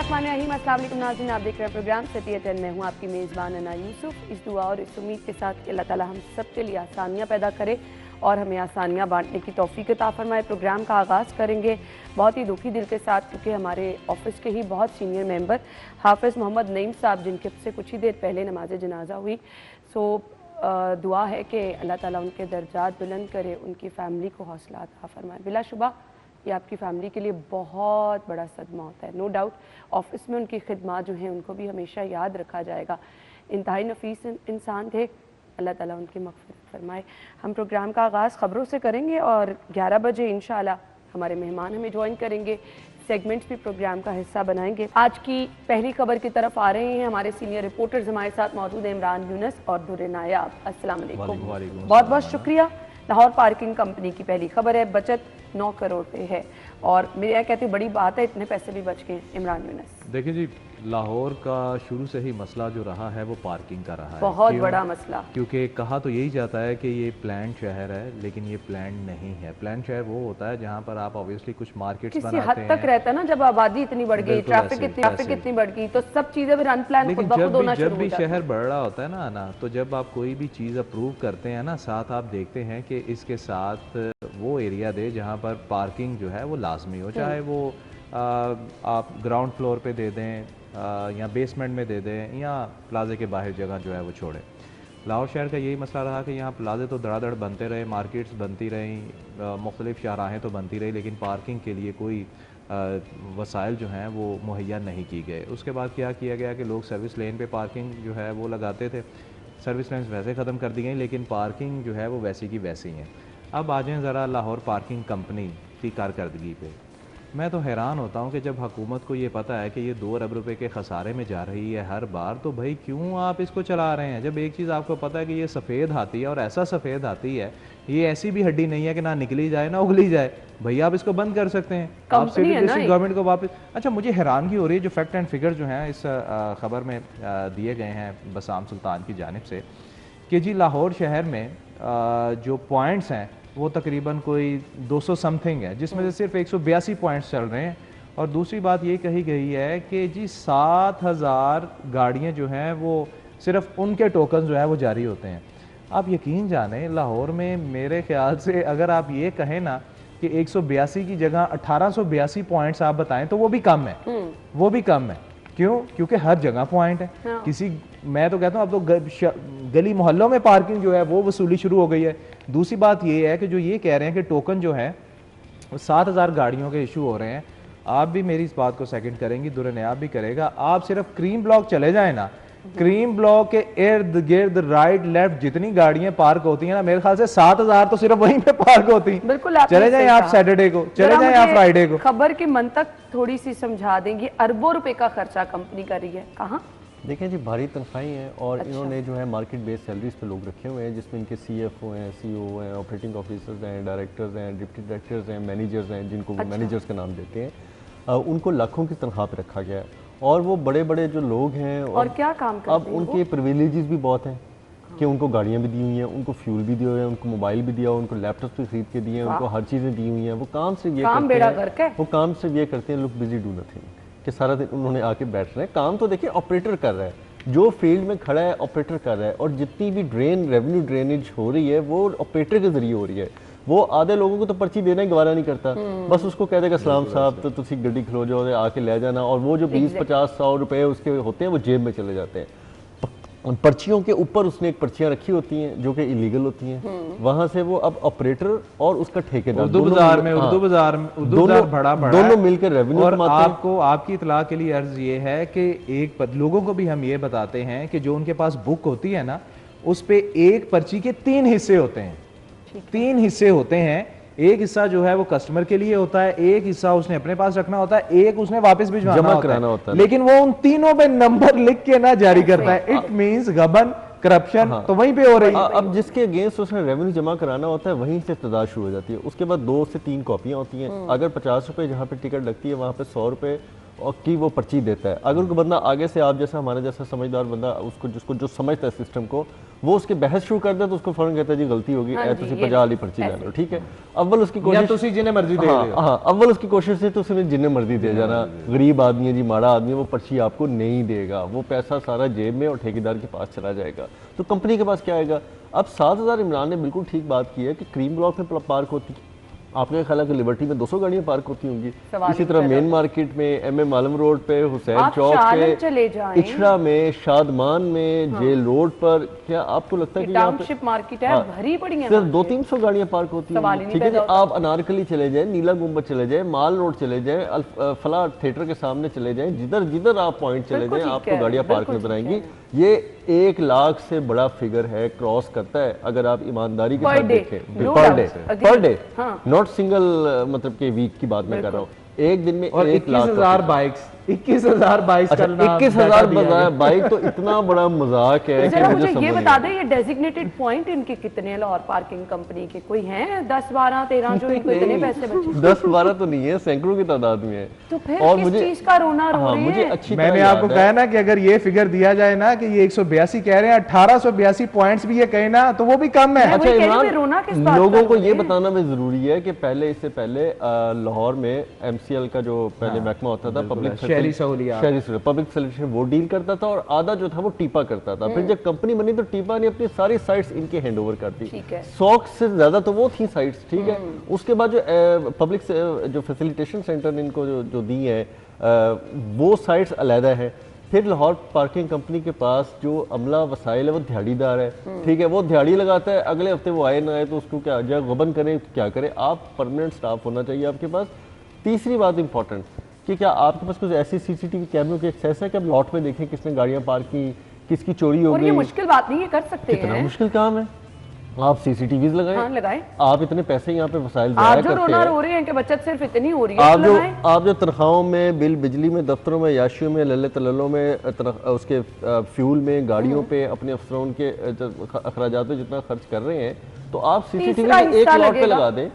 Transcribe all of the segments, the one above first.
बिस्मिल्लाहिर्रहमानिर्रहीम। अस्सलाम वालेकुम नाज़रीन, आप देख रहे हैं प्रोग्राम सिटी एट 10 में हूँ आपकी मेज़बान अना यूसुफ। इस दुआ और इस उम्मीद के साथ कि अल्लाह ताला हम सब के लिए आसानियाँ पैदा करे और हमें आसानियाँ बांटने की तौफीक अता फरमाए। प्रोग्राम का आगाज़ करेंगे बहुत ही दुखी दिल के साथ, क्योंकि हमारे ऑफिस के ही बहुत सीनियर मेंबर हाफिज़ मोहम्मद नईम साहब, जिनके से कुछ ही देर पहले नमाज जनाजा हुई, दुआ है कि अल्लाह ताला उनके दर्जात बुलंद करे, उनकी फ़ैमिली को हौसला अता फरमाए। बिलाशुबा ये आपकी फ़ैमिली के लिए बहुत बड़ा सदमा होता है। नो डाउट ऑफिस में उनकी खिदमत जो हैं उनको भी हमेशा याद रखा जाएगा। इंतहाई नफीस इंसान थे, अल्लाह ताला उनकी मग़फ़िरत फरमाए। हम प्रोग्राम का आगाज़ ख़बरों से करेंगे और 11 बजे इंशाअल्लाह हमारे मेहमान हमें ज्वाइन करेंगे, सेगमेंट्स भी प्रोग्राम का हिस्सा बनाएंगे। आज की पहली खबर की तरफ आ रहे हैं हमारे सीनियर रिपोर्टर्स, हमारे साथ मौजूद हैं इमरान यूनुस और दुर्रे नायाब। अस्सलाम वालेकुम। बहुत बहुत शुक्रिया। लाहौर पार्किंग कंपनी की पहली खबर है, बचत 9 करोड़ पे है और मेरे कहती बड़ी बात है, इतने पैसे भी बच गए। इमरान यूनुस, देखिए जी, लाहौर का शुरू से ही मसला जो रहा है वो पार्किंग का रहा है, बहुत बड़ा मसला। क्योंकि कहा तो यही जाता है कि ये प्लान शहर है, लेकिन ये प्लान नहीं है। प्लान शहर वो होता है जहाँ पर आप ऑब्वियसली कुछ मार्केट्स किसी बनाते हद तक रहता है ना, जब आबादी इतनी बढ़ गई, ट्रैफिक इतनी बढ़ गई, तो सब चीजें फिर अनप्लान लेकिन खुद ब खुद होना जब शुरू भी हो जाता है। शहर बढ़ रहा होता है ना, तो जब आप कोई भी चीज़ अप्रूव करते हैं ना, साथ आप देखते हैं कि इसके साथ वो एरिया दे जहाँ पर पार्किंग जो है वो लाजमी हो, चाहे वो आप ग्राउंड फ्लोर पे दे दें या बेसमेंट में दे दें या प्लाजे के बाहर जगह जो है वो छोड़ें। लाहौर शहर का यही मसला रहा कि यहाँ प्लाजे तो धड़ाधड़ बनते रहे, मार्केट्स बनती रहीं, मुख्तलिफ शाहराहें तो बनती रही, लेकिन पार्किंग के लिए कोई वसाइल जो हैं वो मुहैया नहीं की गए। उसके बाद क्या किया गया कि लोग सर्विस लेन पे पार्किंग जो है वो लगाते थे। सर्विस लेन वैसे ख़त्म कर दी गई, लेकिन पार्किंग जो है वो वैसी की वैसी हैं। अब आ जाएँ ज़रा लाहौर पार्किंग कंपनी की कारकर्दगी पे। मैं तो हैरान होता हूँ कि जब हुकूमत को ये पता है कि ये 2 अरब रुपए के खसारे में जा रही है हर बार, तो भाई क्यों आप इसको चला रहे हैं? जब एक चीज़ आपको पता है कि ये सफ़ेद हाथी है और ऐसा सफ़ेद हाथी है, ये ऐसी भी हड्डी नहीं है कि ना निकली जाए ना उगली जाए, भैया आप इसको बंद कर सकते हैं। आप गवर्नमेंट को वापस। अच्छा, मुझे हैरानगी हो रही है जो फैक्ट एंड फिगर जो हैं इस खबर में दिए गए हैं बसाम सुल्तान की जानिब से, कि जी लाहौर शहर में जो पॉइंट्स हैं वो तकरीबन कोई 200 समथिंग है, जिसमें से सिर्फ 182 पॉइंट्स चल रहे हैं। और दूसरी बात ये कही गई है कि जी 7000 गाड़ियाँ जो हैं वो सिर्फ उनके टोकन जो है वो जारी होते हैं। आप यकीन जाने लाहौर में मेरे ख्याल से अगर आप ये कहें ना कि 182 की जगह 1882 पॉइंट्स आप बताएं तो वो भी कम है, वो भी कम है। क्यों? क्योंकि हर जगह पॉइंट है। हाँ। मैं तो कहता हूँ अब तो गली मोहल्लों में पार्किंग जो है वो वसूली शुरू हो गई है। दूसरी बात ये है कि जो ये कह रहे हैं कि टोकन जो है 7000 गाड़ियों के इशू हो रहे हैं, आप भी मेरी इस बात को सेकंड करेंगी, दुर्रे ने आप भी करेगा। आप सिर्फ क्रीम ब्लॉक चले जाए ना, क्रीम ब्लॉक के इर्द गिर्द राइट लेफ्ट जितनी गाड़ियां पार्क होती हैं ना, मेरे ख्याल से 7000 तो सिर्फ वहीं पे पार्क होती हैं। बिल्कुल, चले जाएं आप सैटरडे को, चले जाएं आप फ्राइडे को। खबर की मंतक थोड़ी सी समझा देंगे। अरबों रुपए का खर्चा कंपनी कर रही है, कहाँ? देखें जी, भारी तनख्वाही हैं और अच्छा। इन्होंने जो है मार्केट बेस्ड सैलरीज पे लोग रखे हुए हैं, जिसमें इनके CFO हैं, CEO हैं, ऑपरेटिंग ऑफिसर्स हैं, डायरेक्टर्स हैं, डिप्टी डायरेक्टर्स हैं, मैनेजर्स हैं, जिनको वो मैनेजर्स का नाम देते हैं। उनको लाखों की तनख्वाह पे रखा गया है और वो बड़े बड़े जो लोग हैं और क्या काम करते अब उनके प्रिविलेजेस भी बहुत हैं कि उनको गाड़ियाँ भी दी हुई हैं, उनको फ्यूल भी दिए हुए हैं, उनको मोबाइल भी दिया हुआ, उनको लैपटॉप भी खरीद के दिए हैं, उनको हर चीज़ें दी हुई हैं। वो काम सिर्फ ये करते हैं, लुक बिजी डू नथिंग, कि सारा दिन उन्होंने आके बैठ रहे हैं। काम तो देखिए ऑपरेटर कर रहा है, जो फील्ड में खड़ा है ऑपरेटर कर रहा है, और जितनी भी रेवेन्यू ड्रेनेज हो रही है वो ऑपरेटर के जरिए हो रही है। वो आधे लोगों को तो पर्ची देना ही गवारा नहीं करता, बस उसको कह देगा सलाम साहब तो तुसी गड्डी खलो जाओ आके ले जाना, और वो जो 20-50-100 रुपए उसके होते हैं वो जेब में चले जाते हैं। पर्चियों के ऊपर उसने एक पर्चियां रखी होती हैं जो कि इलीगल होती हैं, वहां से वो अब ऑपरेटर और उसका ठेकेदार उर्दू बाजार दोनों मिलकर रेवेन्यू कमाते हैं। आपकी इतला के लिए अर्ज ये है कि लोगों को भी हम ये बताते हैं कि जो उनके पास बुक होती है ना, उस पे एक पर्ची के 3 हिस्से होते हैं, 3 हिस्से होते हैं। एक हिस्सा जो है वो कस्टमर के लिए होता है, एक हिस्सा उसने अपने पास रखना होता है, एक उसने वापस भिजवाना होता है, लेकिन वो उन तीनों पे नंबर लिख के ना जारी करता है। इट मींस गबन, करप्शन तो वहीं पे हो रही है। अब जिसके अगेंस्ट उसने रेवेन्यू जमा कराना होता है वहीं से इब्तिदा शुरू हो जाती है। उसके बाद 2 से 3 कॉपियां होती हैं। अगर 50 रुपए जहाँ पे टिकट लगती है वहाँ पे 100 रुपए की वो पर्ची देता है। अगर कोई बंदा आगे से आप जैसा हमारे जैसा समझदार बंदा उसको जिसको जो समझता है सिस्टम को, वो उसके बहस शुरू कर दे तो उसको फौरन कहता है जी गलती होगी, तुसी 50 वाली पर्ची ले लो, ठीक है। अव्वल उसकी कोशिश जिन्हें मर्जी दे रहे हो। हाँ, अव्वल उसकी कोशिश है तो उसे जिन्हें मर्जी दे जाना। गरीब आदमी है जी, माड़ा आदमी है, वो पर्ची आपको नहीं देगा, वो पैसा सारा जेब में और ठेकेदार के पास चला जाएगा। तो कंपनी के पास क्या आएगा? अब 7000 इमरान ने बिल्कुल ठीक बात की है कि क्रीम ब्लॉक में पार्क होती है, आपके ख्याल है कि लिबर्टी में 200 गाड़ियां पार्क होती होंगी, इसी तरह मेन मार्केट में, एमएम आलम रोड पे, हुसैन चौक पे, इछड़ा में, शादमान में, जेल रोड पर, क्या आपको लगता है कि टाउनशिप मार्केट है भरी पड़ी है, सिर्फ 200-300 गाड़ियां पार्क होती हैं, ठीक है। आप अनारकली चले जाएं, नीला गुंबद चले जाएं, माल रोड चले जाएं, फला थिएटर के सामने चले जाएं, जिधर जिधर आप पॉइंट चले जाएं आपको गाड़ियां पार्क नजर आएंगी। ये 1 लाख से बड़ा फिगर है, क्रॉस करता है अगर आप ईमानदारी के साथ देखें। पर डे नॉट सिंगल, मतलब के वीक की बात मैं कर रहा हूँ, एक दिन में 21,000 बाइक्स, 21,000 बाइक्स चलना, 21,000 बाइक तो इतना बड़ा मजाक है कि मुझे ये बता दें ये डेजिग्नेटेड पॉइंट इनके कितने लाहौर पार्किंग कंपनी के कोई हैं 10, 12, 13 जो इनको इतने पैसे बचे? 10, 12 तो नहीं है, सैकड़ों की तादाद में है। तो फिर और किस चीज का रोना रो रहे हैं? मुझे अच्छी मैंने आपको कहा ना कि अगर ये फिगर दिया जाए ना कि ये 182 कह रहे हैं, 1882 पॉइंट्स भी ये कहे ना तो वो भी कम है। अच्छा इमरान, लोगों को ये बताना भी जरूरी है कि पहले, इससे पहले लाहौर में MCL का जो पहले महकमा होता था, पब्लिक फैसिलिटेशन, वो डील करता था और आधा जो था वो टीपा करता था। फिर जब कंपनी बनी तो टीपा ने अपनी सारी साइट्स इनके हैंडओवर कर दी, 100 से ज्यादा तो वो थी साइट्स, ठीक है। उसके बाद जो पब्लिक जो फैसिलिटेशन सेंटर इनको जो दी है वो साइट्स अलहदा है। फिर लाहौर पार्किंग कंपनी के पास जो अमला वसाइल है वो दिहाड़ीदार है, ठीक है, वो दिहाड़ी लगाता है, अगले हफ्ते वो आए ना आए तो उसको क्या जब गबन करे क्या करे। आप परमानेंट स्टाफ होना चाहिए आपके पास। तीसरी बात इंपॉर्टेंट कि क्या आपके पास कुछ ऐसी CCTV कैमरों की एक्सेस है कि आप लॉट में देखें किसने गाड़ियां पार्क की, किसकी चोरी हो गई। ये मुश्किल बात नहीं है, कर सकते हैं, कितना मुश्किल काम है। आप CCTVs लगाएं। हाँ, लगाएं। आप इतने पैसे यहाँ पे वसाइल आप जो रोना रो रहे हैं कि बचत सिर्फ इतनी हो रही है, आप जो तनख्वाहों में, बिल बिजली में, दफ्तरों में, याशियों में, लल्ले तललों में, उसके फ्यूल में, गाड़ियों पे, अपने अफसरों के अखराजात पे जितना खर्च कर रहे हैं, तो आप CCTV एक लॉट पे लगा दें,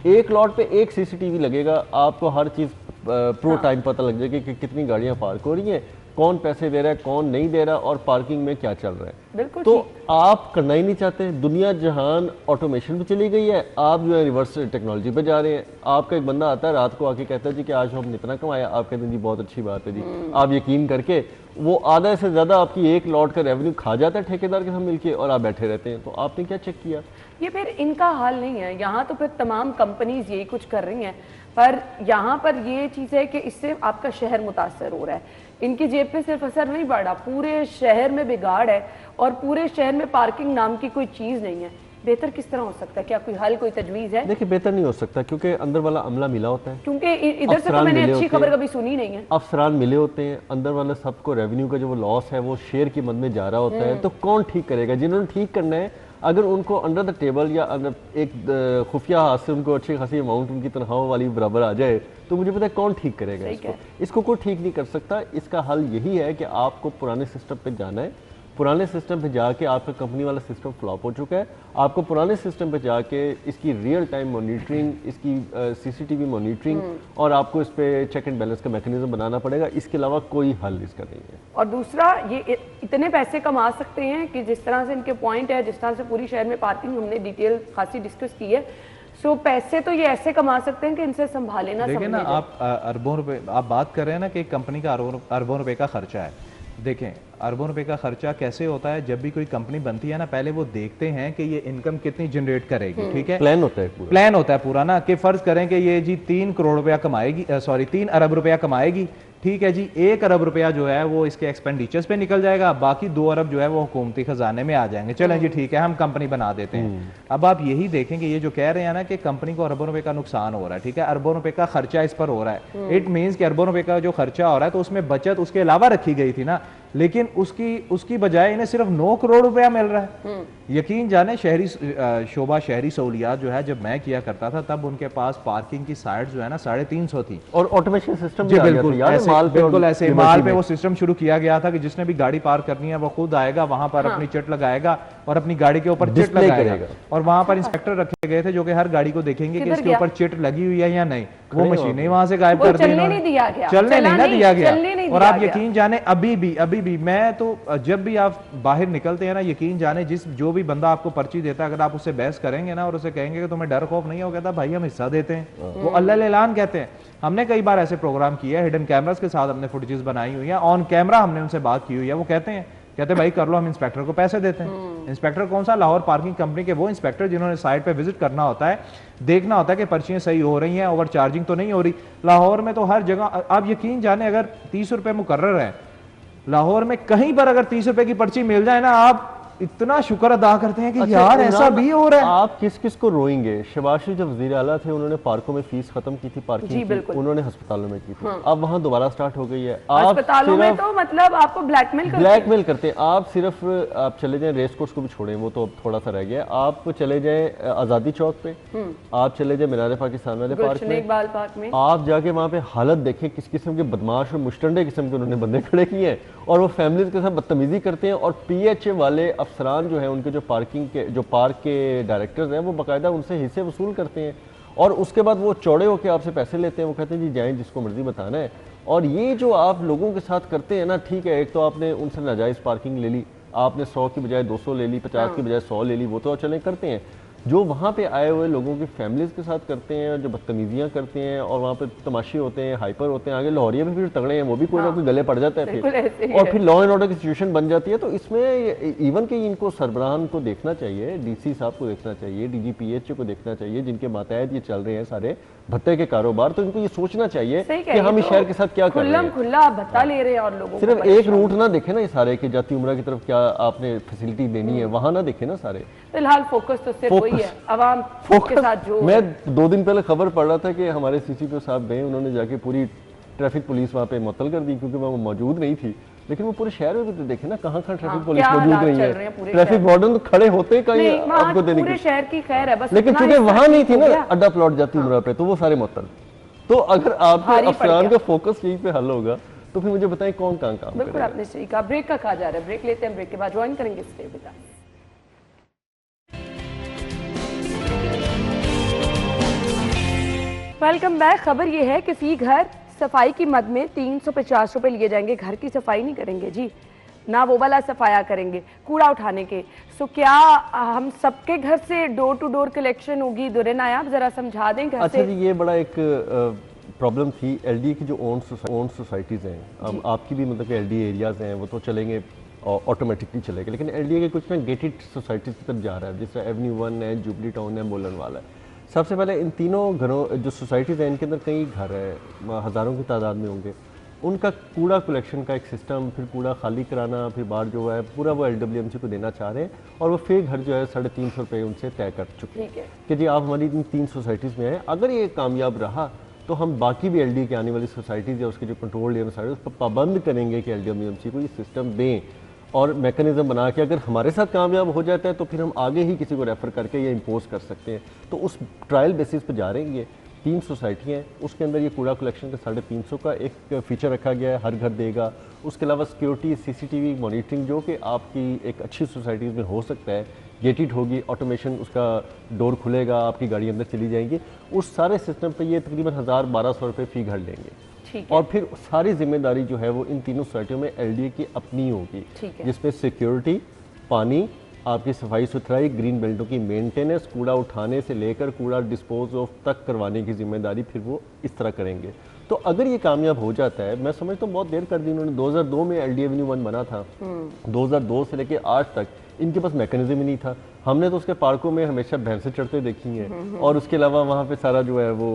एक लॉट पे एक CCTV लगेगा, आपको हर चीज प्रो टाइम पता लग जाएगी कि कितनी गाड़ियां पार्क हो रही हैं, कौन पैसे दे रहा है, कौन नहीं दे रहा, और पार्किंग में क्या चल रहा है। तो आप करना ही नहीं चाहते। दुनिया जहान ऑटोमेशन पे चली गई है, आप जो है रिवर्स टेक्नोलॉजी पे जा रहे हैं। आपका एक बंदा आता है रात को आके कहता है जी कि आज हमने इतना कमाया, आप कहते हैं जी बहुत अच्छी बात है जी, आप यकीन करके वो आधा से ज्यादा आपकी एक लॉट का रेवेन्यू खा जाता है ठेकेदार के साथ मिलके, और आप बैठे रहते हैं। तो आपने क्या चेक किया? ये फिर इनका हाल नहीं है यहाँ, तो फिर तमाम कंपनीज यही कुछ कर रही हैं, पर यहाँ पर ये चीज़ है कि इससे आपका शहर मुतासर हो रहा है। इनकी जेब पे सिर्फ असर नहीं पड़ रहा, पूरे शहर में बिगाड़ है और पूरे शहर में पार्किंग नाम की कोई चीज़ नहीं है। बेहतर किस तरह हो सकता है? क्या कोई हल, कोई तजवीज़ है? देखिए बेहतर नहीं हो सकता क्योंकि अंदर वाला अमला मिला होता है, क्योंकि इधर से तो मैंने अच्छी खबर कभी सुनी नहीं है। अफसरान मिले होते हैं, अंदर वाला सबको रेवेन्यू का जो वो लॉस है वो शेयर की मद में जा रहा होता है। तो कौन ठीक करेगा? जिन्होंने ठीक करना है, अगर उनको अंडर द टेबल या अंदर एक खुफिया हाथ से उनको अच्छी खासी अमाउंट उनकी तनख्वाहों वाली बराबर आ जाए, तो मुझे पता है कौन ठीक करेगा इसको कोई ठीक नहीं कर सकता। इसका हल यही है कि आपको पुराने सिस्टम पे जाना है। पुराने सिस्टम पे जाके आपका कंपनी वाला सिस्टम फ्लॉप हो चुका है, आपको पुराने सिस्टम पे जाके इसकी रियल टाइम मॉनिटरिंग, इसकी CCTV मॉनिटरिंग और आपको इस पे चेक एंड बैलेंस का मैकेनिज्म बनाना पड़ेगा। इसके अलावा कोई हल इसका नहीं है। और दूसरा, ये इतने पैसे कमा सकते हैं कि जिस तरह से इनके पॉइंट है, जिस तरह से पूरी शहर में पार्किंग हमने डिटेल खासी डिस्कस की है, सो पैसे तो ये ऐसे कमा सकते हैं कि इनसे संभाले ना। देखिए ना, आप अरबों रुपए आप बात कर रहे हैं ना कि कंपनी का अरबों रुपए का खर्चा है। देखें अरबों रुपए का खर्चा कैसे होता है। जब भी कोई कंपनी बनती है ना, पहले वो देखते हैं कि ये इनकम कितनी जनरेट करेगी, ठीक है, प्लान होता है पूरा, प्लान होता है पूरा ना, कि फर्ज करें कि ये जी 3 करोड़ रुपया कमाएगी, 3 अरब रुपया कमाएगी, ठीक है जी, 1 अरब रुपया जो है वो इसके एक्सपेंडिचर्स पे निकल जाएगा, बाकी 2 अरब जो है वो हुकूमती खजाने में आ जाएंगे। चलें जी ठीक है, हम कंपनी बना देते हैं। अब आप यही देखें कि ये जो कह रहे हैं ना कि कंपनी को अरबों रुपए का नुकसान हो रहा है, ठीक है, अरबों रुपए का खर्चा इस पर हो रहा है, इट मीन्स कि अरबों रुपए का जो खर्चा हो रहा है तो उसमें बचत उसके अलावा रखी गई थी ना, लेकिन उसकी बजाय इन्हें सिर्फ 9 करोड़ रुपया मिल रहा है। यकीन जाने शहरी शोभा शहरी सहूलियात जो है, जब मैं किया करता था तब उनके पास पार्किंग की साइट जो है ना 350 थी, और ऑटोमेशन सिस्टम बिल्कुल ऐसे माल पे वो सिस्टम शुरू किया गया था कि जिसने भी गाड़ी पार्क करनी है वो खुद आएगा वहां पर अपनी चिट लगाएगा और अपनी गाड़ी के ऊपर चिट लगाएगा और वहां पर इंस्पेक्टर रखेगा गए थे जो कि हर गाड़ी को देखेंगे कि इसके ऊपर चिट लगी हुई है या नहीं, वो मशीनें वहां से गायब कर दी, चलने नहीं दिया गया, चलने नहीं ना दिया गया। और आप यकीन जाने अभी भी मैं तो जब भी आप बाहर निकलते हैं ना, यकीन जाने जो भी बंदा आपको पर्ची देता है, अगर आप उससे बहस करेंगे ना और उसे कहेंगे कि तुम्हें डर खौफ नहीं हो, कहता भाई हम हिस्सा देते हैं, वो अल्लाह ऐलान कहते हैं। हमने कई बार ऐसे प्रोग्राम किया है, हिडन कैमरास के साथ हमने फुटेजेस बनाई हुई है, ऑन कैमरा हमने उनसे बात की हुई है, वो कहते भाई कर लो, हम इंस्पेक्टर को पैसे देते हैं। इंस्पेक्टर कौन सा? लाहौर पार्किंग कंपनी के वो इंस्पेक्टर जिन्होंने साइट पे विजिट करना होता है, देखना होता है कि पर्चियां सही हो रही हैं, ओवर चार्जिंग तो नहीं हो रही। लाहौर में तो हर जगह आप यकीन जाने अगर 30 रुपए मुकर्रर है, लाहौर में कहीं पर अगर 30 रुपए की पर्ची मिल जाए ना, आप इतना शुक्र अदा करते हैं कि अच्छा, यार ऐसा भी हो रहा है। आप किस किस को रोएंगे? शहबाज शरीफ जब वज़ीर आला थे, उन्होंने पार्कों में फीस खत्म की थी, पार्किंग की, उन्होंने अस्पतालों में की थी। अब वहां दोबारा स्टार्ट हो गई है। अस्पतालों में तो मतलब आपको ब्लैकमेल करते हैं। आप सिर्फ आप चले जाएं, रेस कोर्स को भी छोड़ें, वो तो थोड़ा सा रह गया। आप चले जाएं आज़ादी चौक पे, आप चले जाएं मीनार पाकिस्तान वाले पार्क में, आप जाके वहां पे हालत देखें, किस किस्म के बदमाश और मुश्तंडे किस्म के उन्होंने बंदे खड़े किए हैं, और वो फैमिलीज के साथ बदतमीजी करते हैं। और PH वाले अफसरान जो है, उनके जो पार्क के डायरेक्टर्स हैं, वो बाकायदा उनसे हिस्से वसूल करते हैं, और उसके बाद वो चौड़े होकर आपसे पैसे लेते हैं। वो कहते हैं जी जाएं, जिसको मर्जी बताना है। और ये जो आप लोगों के साथ करते हैं ना, ठीक है, एक तो आपने उनसे नाजायज़ पार्किंग ले ली, आपने 100 की बजाय 200 ले ली, 50 की बजाय 100 ले ली, वो तो चले करते हैं। जो वहाँ पे आए हुए लोगों की फैमिलीज़ के साथ करते हैं, जो बदतमीजियाँ करते हैं, और वहाँ पे तमाशे होते हैं, हाइपर होते हैं, आगे लाहौरिया भी फिर तगड़े हैं, वो भी कोई ना कोई गले पड़ जाता है फिर, और फिर लॉ एंड ऑर्डर की सिचुएशन बन जाती है। तो इसमें इवन के इनको सरबराहान को देखना चाहिए, DC साहब को देखना चाहिए, DGPH को देखना चाहिए, जिनके मातहत ये चल रहे हैं सारे भत्ते के कारोबार। तो इनको ये सोचना चाहिए कि हम इस शहर के साथ क्या कर रहे हैं। खुला भत्ता ले रहे हैं और लोगों सिर्फ एक रूट ना देखे ना, ये सारे कि जाती उम्रा की तरफ क्या आपने फैसिलिटी देनी है, वहां ना देखे ना सारे। फिलहाल फोकस तो सिर्फ वही है, आवाम के साथ जो। मैं 2 दिन पहले खबर पढ़ रहा था कि हमारे CCPO साहब गए, उन्होंने जाके पूरी ट्रैफिक पुलिस वहाँ पे मुअत्तल कर दी, क्योंकि वो मौजूद नहीं थी। लेकिन वो पूरे शहर में भी तो देखे ना, कहाँ ट्रैफिक पुलिस मौजूद नहीं है, ट्रैफिक वार्डन तो खड़े होते कहीं आपको देने के, शहर की खैर है बस। लेकिन चूंकि वहां नहीं थी ना अड्डा प्लॉट जाती उम्रा पे, तो वो सारे मुअत्तल। तो अगर आपके अफसरान का फोकस यहीं पे हल होगा, तो फिर मुझे बताएं कौन कहाँ काम करेगा। बिल्कुल आपने सही कहा। ब्रेक का कहा जा रहा है, ब्रेक लेते हैं, ब्रेक के बाद ज्वाइन करेंगे stay with us. Welcome back. खबर ये है कि फी घर सफाई की मद में 350 रुपए लिए जाएंगे। घर की सफाई नहीं करेंगे जी, ना वो वाला सफाया करेंगे, कूड़ा उठाने के। सो क्या हम सबके घर से डोर टू डोर कलेक्शन होगी? दुर्रे नायाब जरा समझा दें घर से। अच्छा जी, ये बड़ा एक प्रॉब्लम थी। LDA की जो ओन सोसाइटीज़ हैं, अब आपकी भी मतलब LDA एरियाज़ हैं, वो तो चलेंगे ऑटोमेटिकली चलेंगे, लेकिन LDA के कुछ में गेटेड सोसाइटीज़ की तरफ जा रहा है, जैसे एवेन्यू 1 है, जुबली टाउन है, मोलन वाला है। सबसे पहले इन तीनों घरों जो सोसाइटीज़ हैं, इनके अंदर कई घर है, हज़ारों की तादाद में होंगे, उनका कूड़ा कलेक्शन का एक सिस्टम, फिर कूड़ा खाली कराना, फिर बाहर जो है पूरा वो LWMC को देना चाह रहे हैं, और वो फिर घर जो है 350 रुपये उनसे तय कर चुके हैं कि जी आप हमारी इन 3 सोसाइटीज़ में आए। अगर ये कामयाब रहा तो हम बाकी भी LDA के आने वाली सोसाइटीज़ या उसके जो कंट्रोल एरिया साइड, उस पर पाबंद करेंगे कि LWMC को ये सिस्टम दें, और मैकेनिज्म बना के अगर हमारे साथ कामयाब हो जाता है तो फिर हम आगे ही किसी को रेफ़र करके ये इम्पोज कर सकते हैं। तो उस ट्रायल बेसिस पे जा रहे हैं। ये 3 सोसाइटी हैं, उसके अंदर ये कूड़ा कलेक्शन का 350 का एक फ़ीचर रखा गया है, हर घर देगा। उसके अलावा सिक्योरिटी, CCTV मॉनिटरिंग, जो कि आपकी एक अच्छी सोसाइटीज़ में हो सकता है, गेटेड होगी, ऑटोमेशन, उसका डोर खुलेगा, आपकी गाड़ी अंदर चली जाएंगी। उस सारे सिस्टम पे ये तकरीबन 1000-1200 रुपये फ़ी घर लेंगे, और फिर सारी जिम्मेदारी जो है वो इन तीनों सोसाइटियों में LDA की अपनी होगी, जिसमें सिक्योरिटी, पानी, आपकी सफाई सुथराई, ग्रीन बेल्टों की मेंटेनेंस, कूड़ा उठाने से लेकर कूड़ा डिस्पोज ऑफ तक करवाने की जिम्मेदारी फिर वो इस तरह करेंगे। तो अगर ये कामयाब हो जाता है, मैं समझता हूँ बहुत देर कर दी उन्होंने। 2002 में LDA एवेन्यू 1 बना था, 2002 से लेकर आज तक इनके पास मैकेनिज्म ही नहीं था। हमने तो उसके पार्कों में हमेशा भैंसें चढ़ते देखी हैं, और उसके अलावा वहाँ पे सारा जो है वो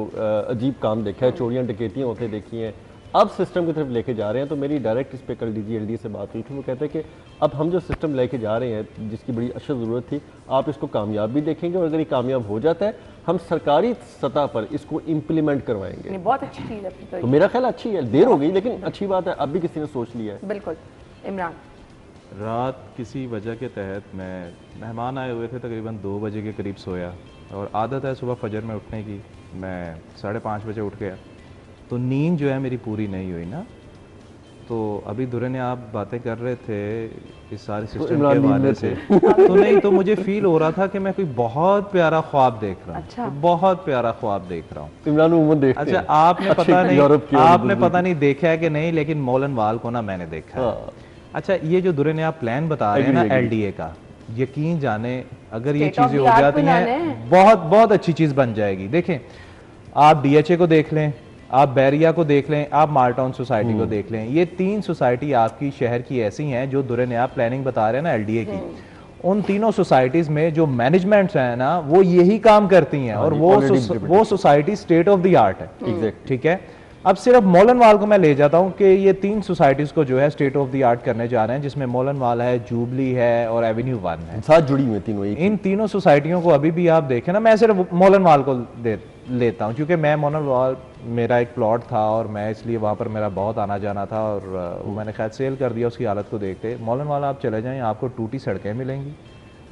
अजीब काम देखा है, चोरियाँ डकैतियाँ होते देखी हैं। अब सिस्टम की तरफ लेके जा रहे हैं। तो मेरी डायरेक्ट इस पे कल DG LDA से बात हुई थी, वो कहते हैं कि अब हम जो सिस्टम लेके जा रहे हैं, जिसकी बड़ी अशद ज़रूरत थी, आप इसको कामयाब भी देखेंगे, और अगर ये कामयाब हो जाता है हम सरकारी सतह पर इसको इम्प्लीमेंट करवाएंगे। बहुत अच्छी चीज़ है। तो मेरा ख्याल अच्छी है, देर हो गई लेकिन अच्छी बात है, अब भी किसी ने सोच लिया है। बिल्कुल। इमरान, रात किसी वजह के तहत मेहमान आए हुए थे, तकरीबन 2 बजे के करीब सोया, और आदत है सुबह फजर में उठने की, मैं 5:30 बजे उठ गया। तो नींद जो है मेरी पूरी नहीं हुई ना, तो अभी दुरे ने आप बातें कर रहे थे इस सारे सिस्टम के हवाले से, तो नहीं तो मुझे फील हो रहा था कि मैं कोई बहुत प्यारा ख्वाब देख रहा हूँ। अच्छा। बहुत प्यारा ख्वाब देख रहा हूँ। इमरान उमर देखते अच्छा, हैं। आपने पता नहीं, आपने पता नहीं नहीं देखा है कि नहीं, लेकिन मौलन वाल को ना मैंने देखा है। अच्छा, ये जो दुरे ने आप प्लान बता रहे हैं ना LDA का, यकीन जाने अगर ये चीजें हो जाती हैं बहुत बहुत अच्छी चीज बन जाएगी। देखें, आप DHA को देख लें, आप बैरिया को देख लें, आप मालटाउन सोसाइटी को देख लें, ये 3 सोसाइटी आपकी शहर की ऐसी हैं जो दुरे ने आप प्लानिंग बता रहे हैं ना LDA की, उन तीनों सोसाइटीज में जो मैनेजमेंट्स हैं ना वो यही काम करती हैं और वो society state of the art है। ठीक है, अब सिर्फ मौलनवाल को मैं ले जाता हूं कि ये 3 सोसाइटीज को जो है स्टेट ऑफ द आर्ट करने जा रहे हैं, जिसमें मौलनवाल है, जुबली है और एवेन्यू 1 है, साथ जुड़ी हुई तीनों। इन तीनों सोसाइटियों को अभी भी आप देखें ना, मैं सिर्फ मौलनवाल को लेता हूं क्योंकि मैं मौलनवाल, मेरा एक प्लॉट था और मैं इसलिए वहाँ पर मेरा बहुत आना जाना था और वो मैंने खैर सेल कर दिया उसकी हालत को देखते। मौलनवाल आप चले जाएं, आपको टूटी सड़कें मिलेंगी,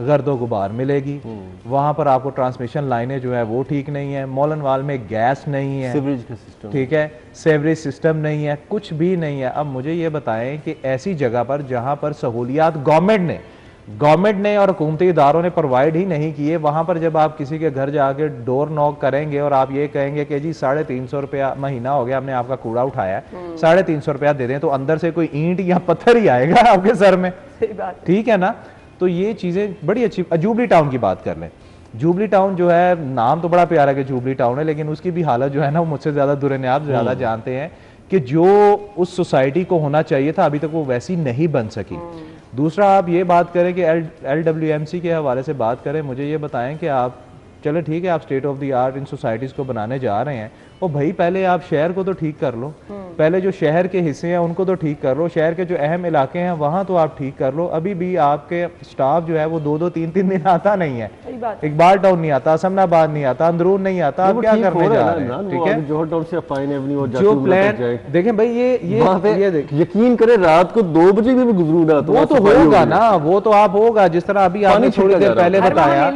गर्दो गुबार मिलेगी, वहाँ पर आपको ट्रांसमिशन लाइनें जो है वो ठीक नहीं है, मौलनवाल में गैस नहीं है, सीवरेज का सिस्टम, ठीक है, सीवरेज सिस्टम नहीं है, कुछ भी नहीं है। अब मुझे ये बताएं कि ऐसी जगह पर जहाँ पर सहूलियात गवर्नमेंट ने और हुकूमती इदारों ने प्रोवाइड ही नहीं किए, वहाँ पर जब आप किसी के घर जाके डोर नॉक करेंगे और आप ये कहेंगे कि जी 350 रुपया महीना हो गया हमने आपका कूड़ा उठाया है, 350 रुपया दे दें, तो अंदर से कोई ईंट या पत्थर ही आएगा आपके सर में। ठीक है ना, तो ये चीज़ें बड़ी अच्छी। जुबली टाउन की बात कर लें, जुबली टाउन जो है, नाम तो बड़ा प्यारा कि जुबली टाउन है, लेकिन उसकी भी हालत जो है ना वो मुझसे ज़्यादा दुरे ने आप ज़्यादा जानते हैं कि जो उस सोसाइटी को होना चाहिए था अभी तक वो वैसी नहीं बन सकी। दूसरा, आप ये बात करें कि LWMC के हवाले से बात करें, मुझे ये बताएं कि आप चलो ठीक है आप state of the art in societies को बनाने जा रहे हैं, और भाई पहले आप शहर को तो ठीक कर लो, पहले जो शहर के हिस्से हैं उनको तो ठीक कर लो, शहर के जो अहम इलाके हैं वहाँ तो आप ठीक कर लो। अभी भी आपके स्टाफ जो है वो 2-2, 3-3 दिन आता नहीं है, इकबाल टाउन नहीं आता, समनाबाद नहीं आता, अंदरून नहीं आता, आप क्या करने जा रहे हैं? ठीक है, जोहर टाउन से फाइन एवेन्यू जो प्लान देखें भाई, ये देखें, यकीन करें रात को 2 बजे भी गुजरू ना तो वो तो होगा ना, वो तो आप होगा, जिस तरह अभी आपने थोड़ी देर पहले बताया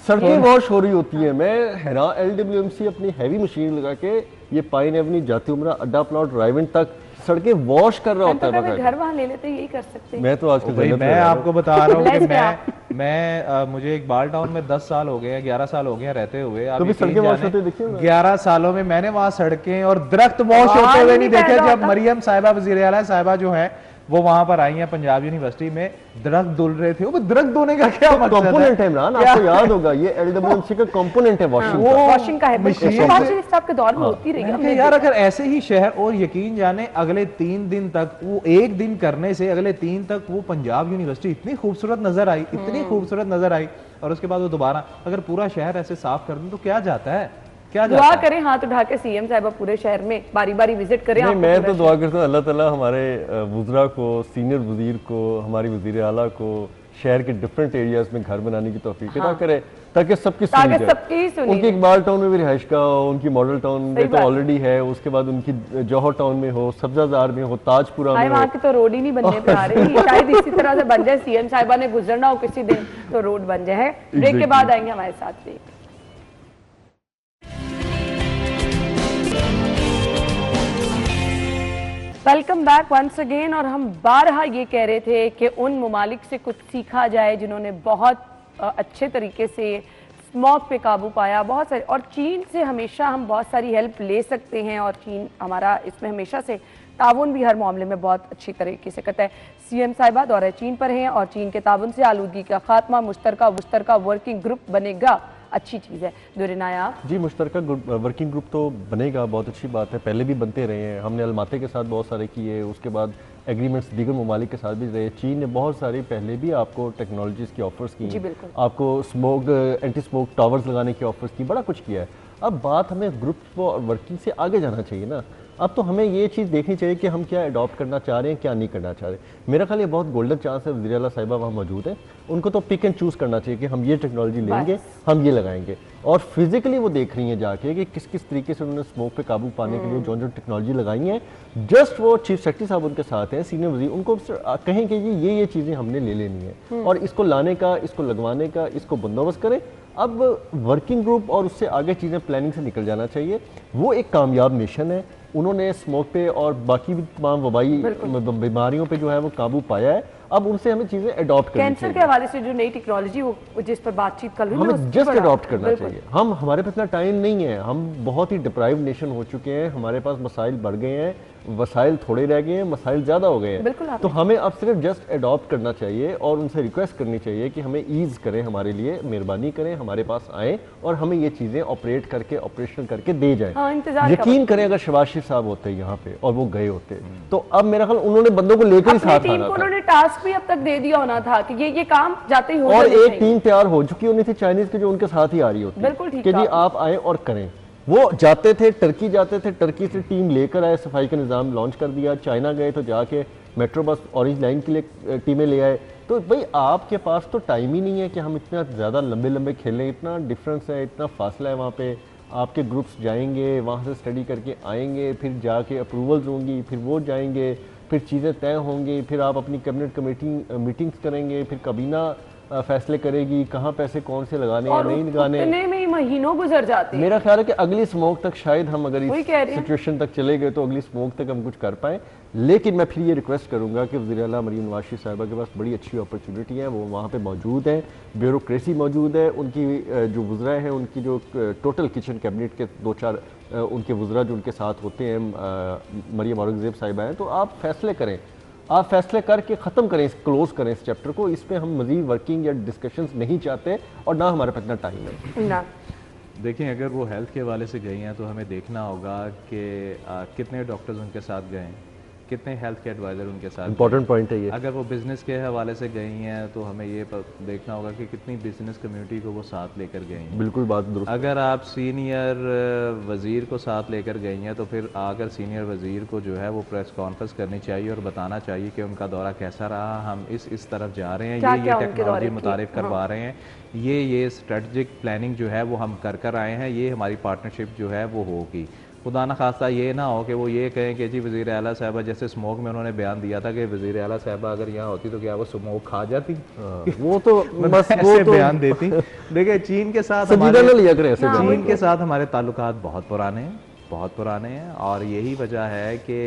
सड़कें वॉश हो रही होती है। मैं हैरान, LWMC अपनी हैवी मशीन लगा के ये पाइन एवेन्यू जाती उम्र अड्डा प्लॉट ड्राइविंग तक सड़कें वॉश कर रहा होता है। घर वहाँ ले लेते, यही कर सकते हैं। मैं तो आजकल मैं आपको बता रहा हूँ कि मैं मुझे इकबाल टाउन में 10 साल हो गए, 11 साल हो गए रहते हुए। तो भी सड़कें वॉश होते देखिए 11 सालों में मैंने वहाँ सड़कें और दरख्त वॉश होते हुए नहीं देखे। जब मरियम साहिबा वज़ीर आला साहिबा जो है वो वहां पर आई हैं पंजाब यूनिवर्सिटी में, दरख्त धुल रहे थे, वो दरख्त धोने का क्या मकसद कंपोनेंट है इमरान, आपको याद होगा ये LWMC का कंपोनेंट है वॉशिंग का है, के दौर में होती रही यार। अगर ऐसे ही शहर, और यकीन जाने अगले 3 दिन तक, वो एक दिन करने से अगले 3 तक वो पंजाब यूनिवर्सिटी इतनी खूबसूरत नजर आई, इतनी खूबसूरत नजर आई, और उसके बाद वो दोबारा अगर पूरा शहर ऐसे साफ कर दें तो क्या जाता है, क्या दुआ करें हाथ उठा के CM साहिबा पूरे शहर में बारी बारी विजिट करें। नहीं, मैं तो दुआ करता हूँ अल्लाह ताला हमारे वुज़रा को, सीनियर वजीर को, हमारी वजीर आला को शहर के डिफरेंट एरियाज में घर बनाने की तौफीक अता करे ताकि सबकी सुनी जाए। उनकी इकबाल टाउन में भी रिहाइश का हो, उनकी मॉडल टाउन में तो ऑलरेडी है, उसके बाद उनकी जौहर टाउन में हो, सब्जाजार में हो, ताजपुरा में हो। वहाँ की तो रोड ही नहीं बनने पे आ रही, शायद इसी तरह से बन जाए, CM साहिबा ने गुजरना हो किसी दिन तो रोड बन जाए। ब्रेक के बाद आएंगे हमारे साथ। Welcome back once again. और हम बारहा ये कह रहे थे कि उन ममालिक से कुछ सीखा जाए जिन्होंने बहुत अच्छे तरीके से स्मॉग पे काबू पाया, बहुत सारे, और चीन से हमेशा हम बहुत सारी हेल्प ले सकते हैं, और चीन हमारा इसमें हमेशा से ताउन भी हर मामले में बहुत अच्छी तरीके से करता है। CM साहिबा दौरे चीन पर हैं और चीन के ताउन से आलूगी का खात्मा मुश्तरका वर्किंग ग्रुप बनेगा, अच्छी चीज़ है। दुरिनाया जी, मुश्तरका वर्किंग ग्रुप तो बनेगा, बहुत अच्छी बात है, पहले भी बनते रहे हैं, हमने अलमाते के साथ बहुत सारे किए, उसके बाद एग्रीमेंट्स दीगर ममालिक के साथ भी रहे। चीन ने बहुत सारी पहले भी आपको टेक्नोलॉजीज़ की ऑफर्स की, आपको एंटी स्मोक टावर्स लगाने की ऑफर्स की, बड़ा कुछ किया है। अब बात हमें ग्रुप वर्किंग से आगे जाना चाहिए ना। अब तो हमें ये चीज़ देखनी चाहिए कि हम क्या अडॉप्ट करना चाह रहे हैं, क्या नहीं करना चाह रहे। मेरा ख्याल ये बहुत गोल्डन चांस है, वज़ीर आला साहिबा वहाँ मौजूद है, उनको तो पिक एंड चूज़ करना चाहिए कि हम ये टेक्नोलॉजी लेंगे, हम ये लगाएंगे, और फिजिकली वो देख रही हैं जाके कि किस किस तरीके से उन्होंने स्मोक पे काबू पाने के लिए जो जो टेक्नोलॉजी लगाई है। जस्ट वो चीफ सेक्रेटरी साहब उनके साथ हैं, सीनियर वज़ीर, उनको कहें कि ये चीज़ें हमने ले लेनी है, और इसको लाने का, इसको लगवाने का, इसको बंदोबस्त करें। अब वर्किंग ग्रुप और उससे आगे चीज़ें प्लानिंग से निकल जाना चाहिए। वो एक कामयाब मिशन है, उन्होंने स्मोक पे और बाकी भी तमाम वबाई बीमारियों पे जो है वो काबू पाया है। अब उनसे हमें चीजें अडॉप्ट करनी चाहिए। कैंसर के हवाले से जो नई टेक्नोलॉजी वो जिस पर बातचीत कल हुई, हमें जस्ट अडॉप्ट करना चाहिए। हम हमारे पास इतना टाइम नहीं है, हम बहुत ही डिप्राइव नेशन हो चुके हैं, हमारे पास मसाइल बढ़ गए हैं, वसाइल थोड़े रह गए हैं, मसाइल ज़्यादा हो गए हैं। तो हमें अब सिर्फ जस्ट अडॉप्ट करना चाहिए और उनसे रिक्वेस्ट करनी चाहिए कि हमें ईज़ करें, हमारे लिए मेहरबानी करें, हमारे पास आएँ और हमें ये चीज़ें ऑपरेट करके ऑपरेशन करके दे जाएं। यकीन करें अगर शहबाज शरीफ साहब होते यहाँ पे और वो गए होते तो अब मेरा ख्याल उन्होंने बंदों को लेकर ही साथ आना था। उन्होंने टास्क भी अब तक दे दिया होना था कि ये काम जाते ही हो, और एक टीम तैयार हो चुकी होनी थी चाइनीज की जो उनके साथ ही आ रही होती है कि जी आप आए और करें। वो जाते थे, टर्की जाते थे, टर्की से टीम लेकर आए, सफाई का निज़ाम लॉन्च कर दिया। चाइना गए तो जाके मेट्रो बस ऑरेंज लाइन के लिए टीमें ले आए। तो भाई आपके पास तो टाइम ही नहीं है कि हम इतना ज़्यादा लंबे लंबे खेलें, इतना डिफरेंस है, इतना फासला है वहाँ पे। आपके ग्रुप्स जाएंगे, वहाँ से स्टडी करके आएंगे, फिर जाके अप्रूवल्स होंगी, फिर वो जाएंगे, फिर चीज़ें तय होंगी, फिर आप अपनी कैबिनेट कमेटी मीटिंग्स करेंगे, फिर काबीना फैसले करेगी कहाँ पैसे कौन से लगाने या नहीं लगाने। में महीनों गुजर जाते हैं। मेरा ख्याल है कि अगली स्मोक तक शायद हम अगर इस सिचुएशन तक चले गए तो अगली स्मोक तक हम कुछ कर पाएँ। लेकिन मैं फिर ये रिक्वेस्ट करूंगा कि वज़ीर आला मरीम नवाज शरीफ साहिबा के पास बड़ी अच्छी अपॉर्चुनिटी है, वो वहाँ पे मौजूद हैं, ब्यूरोक्रेसी मौजूद है, उनकी जो वज़रा हैं, उनकी जो टोटल किचन कैबिनेट के 2-4 उनके वज़रा जो उनके साथ होते हैं, मरियम औरंगज़ेब साहिबा हैं, तो आप फैसले करें, आप फैसले करके ख़त्म करें, क्लोज करें इस चैप्टर को। इस पर हम मज़ीद वर्किंग या डिस्कशंस नहीं चाहते और ना हमारे पास इतना टाइम है ना। देखिए अगर वो हेल्थ के हवाले से गई हैं तो हमें देखना होगा कि कितने डॉक्टर्स उनके साथ गए हैं, कितने हेल्थ के एडवाइज़र उनके साथ। इंपॉर्टेंट पॉइंट है ये। अगर वो बिज़नेस के हवाले से गई हैं तो हमें ये देखना होगा कि कितनी बिज़नेस कम्युनिटी को वो साथ लेकर गई हैं। बिल्कुल बात दुरुस्त। अगर आप सीनियर वज़ीर को साथ लेकर गई हैं तो फिर आकर सीनियर वज़ीर को जो है वो प्रेस कॉन्फ्रेंस करनी चाहिए और बताना चाहिए कि उनका दौरा कैसा रहा, हम इस तरफ जा रहे हैं, ये टेक्नोलॉजी मुतारिफ करवा रहे हैं, ये स्ट्रेटजिक प्लानिंग जो है वो हम कर आए हैं, ये हमारी पार्टनरशिप जो है वो होगी। खुदा न खास्ता ये ना हो कि वो ये कहें कि जी वज़ीर आला साहबा, जैसे स्मोक में उन्होंने बयान दिया था कि वज़ीर आला साहबा अगर यहाँ होती तो क्या वो स्मोक खा जाती। वो तो बस वो तो बयान देती। देखिए चीन के साथ हमारे ताल्लुकात बहुत पुराने हैं और यही वजह है कि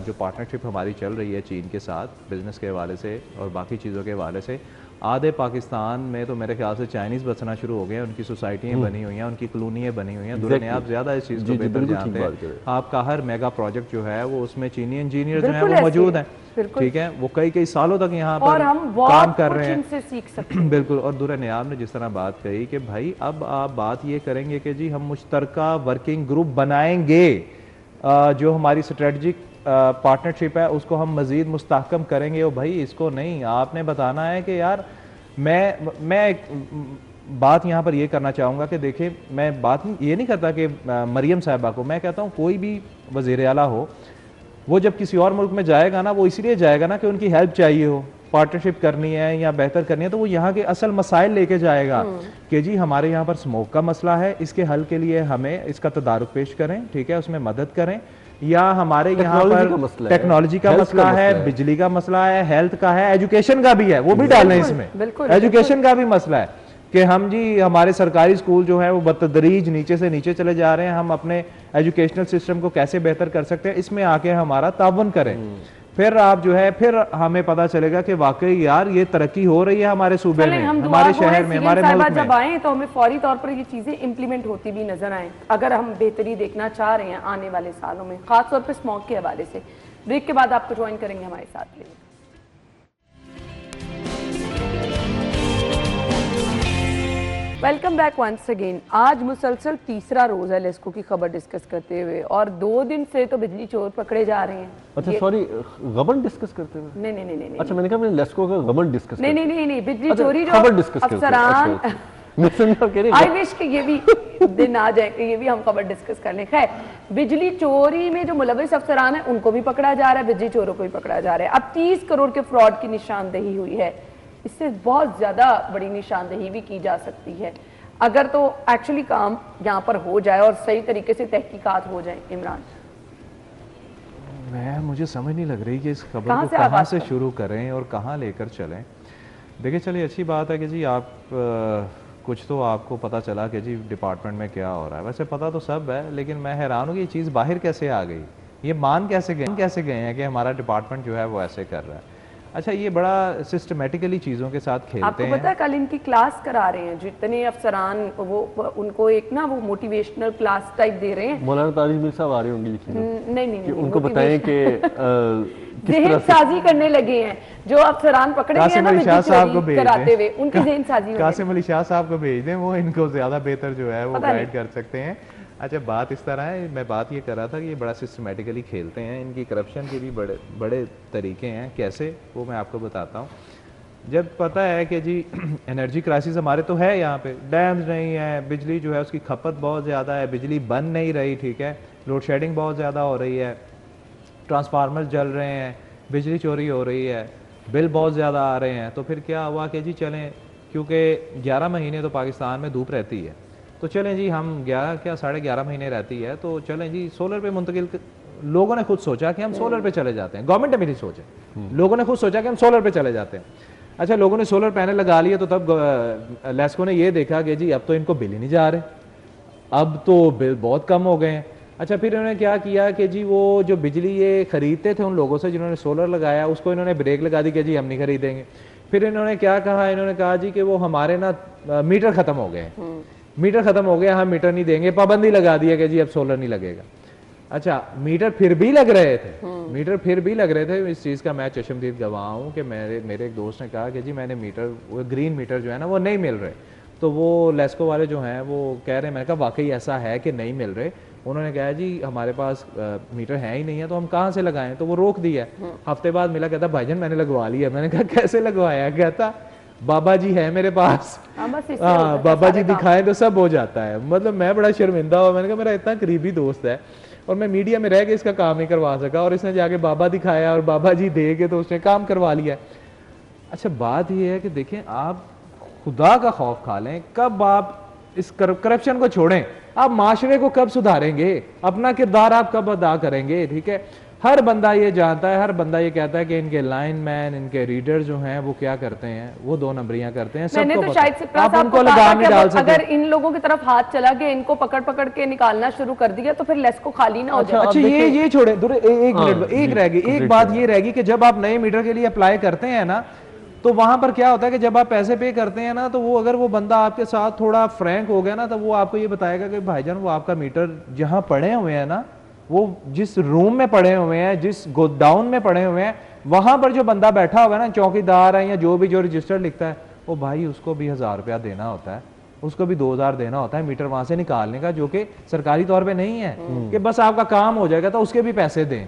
जो पार्टनरशिप हमारी चल रही है चीन के साथ बिज़नेस के हवाले से और बाकी चीज़ों के हवाले से, आधे पाकिस्तान में तो मेरे ख्याल से चाइनीज़ बसना शुरू हो गए हैं, उनकी सोसाइटियाँ बनी हुई हैं, उनकी कॉलोनियाँ बनी हुई हैं। दुनिया आप ज़्यादा इस चीज़ को बेहतर जानते हैं। आपका हर मेगा प्रोजेक्ट जो है वो उसमें चीनी इंजीनियर जो है वो मौजूद हैं, ठीक है, वो कई सालों तक यहाँ पर काम कर रहे हैं, सीख सकते हैं। बिल्कुल। और दुर्नियाब ने जिस तरह बात कही कि भाई अब आप बात ये करेंगे कि जी हम मुश्तरका वर्किंग ग्रुप बनाएंगे, जो हमारी स्ट्रेटजिक पार्टनरशिप है उसको हम मज़ीद मुस्तहकम करेंगे। और भाई इसको नहीं, आपने बताना है कि यार मैं एक बात यहाँ पर ये करना चाहूँगा कि देखिए मैं बात ये नहीं करता कि मरियम साहिबा को, मैं कहता हूँ कोई भी वज़ीर आला हो वो जब किसी और मुल्क में जाएगा ना वो इसलिए जाएगा ना कि उनकी हेल्प चाहिए हो, पार्टनरशिप करनी है या बेहतर करनी है, तो वो यहाँ के असल मसाइल लेके जाएगा कि जी हमारे यहाँ पर स्मोक का मसला है, इसके हल के लिए हमें इसका तदारुक पेश करें, ठीक है, उसमें मदद करें, या हमारे यहाँ पर टेक्नोलॉजी का मसला है, बिजली का मसला है, हेल्थ का है, एजुकेशन का भी है, वो भी डालना है इसमें। एजुकेशन का भी मसला है कि हम जी हमारे सरकारी स्कूल जो है वो बतदरीज नीचे से नीचे चले जा रहे हैं, हम अपने एजुकेशनल सिस्टम को कैसे बेहतर कर सकते हैं, इसमें आके हमारा ताउन करें। फिर आप जो है फिर हमें पता चलेगा कि वाकई यार ये तरक्की हो रही है हमारे सूबे में, हमारे शहर में, हमारे मुल्क में। जब आए तो हमें फौरी तौर पर ये चीजें इम्प्लीमेंट होती भी नजर आए, अगर हम बेहतरी देखना चाह रहे हैं आने वाले सालों में, खासतौर पर स्मोक के हवाले से। ब्रेक के बाद आपको ज्वाइन करेंगे हमारे साथ लिए। Welcome back once again. आज मुसलसल तीसरा रोज है लेस्को की खबर डिस्कस करते हुए, और 2 दिन से तो बिजली चोर पकड़े जा रहे हैं। अच्छा सॉरी, गबन डिस्कस करते हुए? नहीं। अच्छा मैंने कहा मैंने लेस्को का गबन डिस्कस नहीं, बिजली चोरी जो खबर डिस्कस अफसरान, आई विश कि ये भी दिन आ जाए कि ये भी हम खबर डिस्कस कर लें। खैर, बिजली चोरी में जो मुलविस अफसरान है उनको भी पकड़ा जा रहा है, बिजली चोरों को भी पकड़ा जा रहा है। अब 30 करोड़ के फ्रॉड की निशानदेही हुई है, इससे बहुत ज्यादा बड़ी निशानदेही भी की जा सकती है अगर तो एक्चुअली काम यहाँ पर हो जाए और सही तरीके से तहकीकात हो जाए। इमरान, मुझे समझ नहीं लग रही कि इस खबर को कहाँ से शुरू करें और कहाँ लेकर चलें। देखिए चलिए अच्छी बात है कि जी आप कुछ तो आपको पता चला कि जी डिपार्टमेंट में क्या हो रहा है। वैसे पता तो सब है, लेकिन मैं हैरान हूँ कि ये चीज़ बाहर कैसे आ गई। ये मान कैसे गए हैं कि हमारा डिपार्टमेंट जो है वो ऐसे कर रहा है। अच्छा, ये बड़ा सिस्टमेटिकली चीज़ों के साथ खेलते आपको हैं। पता है कल इनकी क्लास करा रहे हैं जितने अफसरान, वो उनको एक ना वो मोटिवेशनल क्लास टाइप दे रहे हैं। मौलाना तारिक मीर साहब आ रहे होंगे यकीनन। नहीं, उनको बताएं कि ज़हन साजी करने लगे हैं जो अफसरान पकड़े गए ना शाह साहब को कराते हुए, उनकी ज़हन साजी कासिम अली शाह साहब को भेज दें, वो इनको ज़्यादा बेहतर जो है वो गाइड कर सकते हैं। अच्छा, बात इस तरह है, मैं बात ये कर रहा था कि ये बड़ा सिस्टमेटिकली खेलते हैं, इनकी करप्शन के भी बड़े बड़े तरीके हैं। कैसे, वो मैं आपको बताता हूँ। जब पता है कि जी एनर्जी क्राइसिस हमारे तो है, यहाँ पे डैम्स नहीं है, बिजली जो है उसकी खपत बहुत ज़्यादा है, बिजली बन नहीं रही, ठीक है, लोड शेडिंग बहुत ज़्यादा हो रही है, ट्रांसफार्मर जल रहे हैं, बिजली चोरी हो रही है, बिल बहुत ज़्यादा आ रहे हैं। तो फिर क्या हुआ कि जी चलें, क्योंकि 11 महीने तो पाकिस्तान में धूप रहती है, तो चलें जी हम 11 क्या 11.5 महीने रहती है, तो चलें जी सोलर पे मुंतकिल। लोगों ने खुद सोचा कि हम सोलर पे चले जाते हैं, गवर्नमेंट ने भी नहीं सोचे, लोगों ने खुद सोचा कि हम सोलर पे चले जाते हैं। अच्छा, लोगों ने सोलर पैनल लगा लिए, तो तब लेस्को ने ये देखा कि जी अब तो इनको बिल ही नहीं जा रहे, अब तो बिल बहुत कम हो गए हैं। अच्छा, फिर इन्होंने क्या किया कि जी वो जो बिजली ये खरीदते थे उन लोगों से जिन्होंने सोलर लगाया, उसको इन्होंने ब्रेक लगा दी कि जी हम नहीं खरीदेंगे। फिर इन्होंने क्या कहा, इन्होंने कहा जी कि वो हमारे ना मीटर ख़त्म हो गए, मीटर ख़त्म हो गया, हम मीटर नहीं देंगे, पाबंदी लगा दी है कि जी अब सोलर नहीं लगेगा। अच्छा, मीटर फिर भी लग रहे थे, मीटर फिर भी लग रहे थे। इस चीज़ का मैं चश्मदीद गवाह हूँ कि मेरे एक दोस्त ने कहा कि जी मैंने मीटर, वो ग्रीन मीटर जो है ना वो नहीं मिल रहे, तो वो लेस्को वाले जो हैं वो कह रहे हैं, मैंने कहा वाकई ऐसा है कि नहीं मिल रहे। उन्होंने कहा जी हमारे पास मीटर है ही नहीं है, तो हम कहाँ से लगाएं, तो वो रोक दिया। हफ्ते बाद मिला, कहता भाईजान मैंने लगवा लिया। मैंने कहा कैसे लगवाया, कहता बाबा जी है मेरे पास, हाँ बाबा जी दिखाएं तो सब हो जाता है। मतलब मैं बड़ा शर्मिंदा हुआ, मैंने कहा मेरा इतना करीबी दोस्त है और मैं मीडिया में रह के इसका काम नहीं करवा सका, और इसने जाके बाबा दिखाया और बाबा जी दे के तो उसने काम करवा लिया। अच्छा, बात यह है कि देखें, आप खुदा का खौफ खा लें, कब आप इस करप्शन को छोड़ें, आप माशरे को कब सुधारेंगे, अपना किरदार आप कब अदा करेंगे। ठीक है, हर बंदा ये जानता है, हर बंदा ये कहता है कि इनके लाइनमैन, इनके रीडर जो हैं वो क्या करते हैं, वो 2 नंबरियां करते हैं। मैंने सबको तो पता, शायद से आप उनको लगाम नहीं डाल सकते। अगर इन लोगों की तरफ हाथ चला के इनको पकड़ पकड़ के निकालना शुरू कर दिया तो फिर लेस्को खाली ना हो जाए। अच्छा, ये छोड़े, एक मिनट, एक रह गई, एक बात ये रहेगी कि जब आप नए मीटर के लिए अप्लाई करते हैं ना, तो वहां पर क्या होता है कि जब आप पैसे पे करते हैं ना, तो वो अगर वो बंदा आपके साथ थोड़ा फ्रैंक हो गया ना, तो वो आपको ये बताएगा कि भाईजान वो आपका मीटर जहां पड़े हुए हैं ना, वो जिस रूम में पड़े हुए हैं, जिस गोडाउन में पड़े हुए हैं, वहां पर जो बंदा बैठा हुआ है ना, चौकीदार है या जो भी जो रजिस्टर लिखता है, वो भाई उसको भी 1000 रुपया देना होता है, उसको भी 2000 देना होता है मीटर वहां से निकालने का, जो कि सरकारी तौर पे नहीं है कि बस आपका काम हो जाएगा, तो उसके भी पैसे दें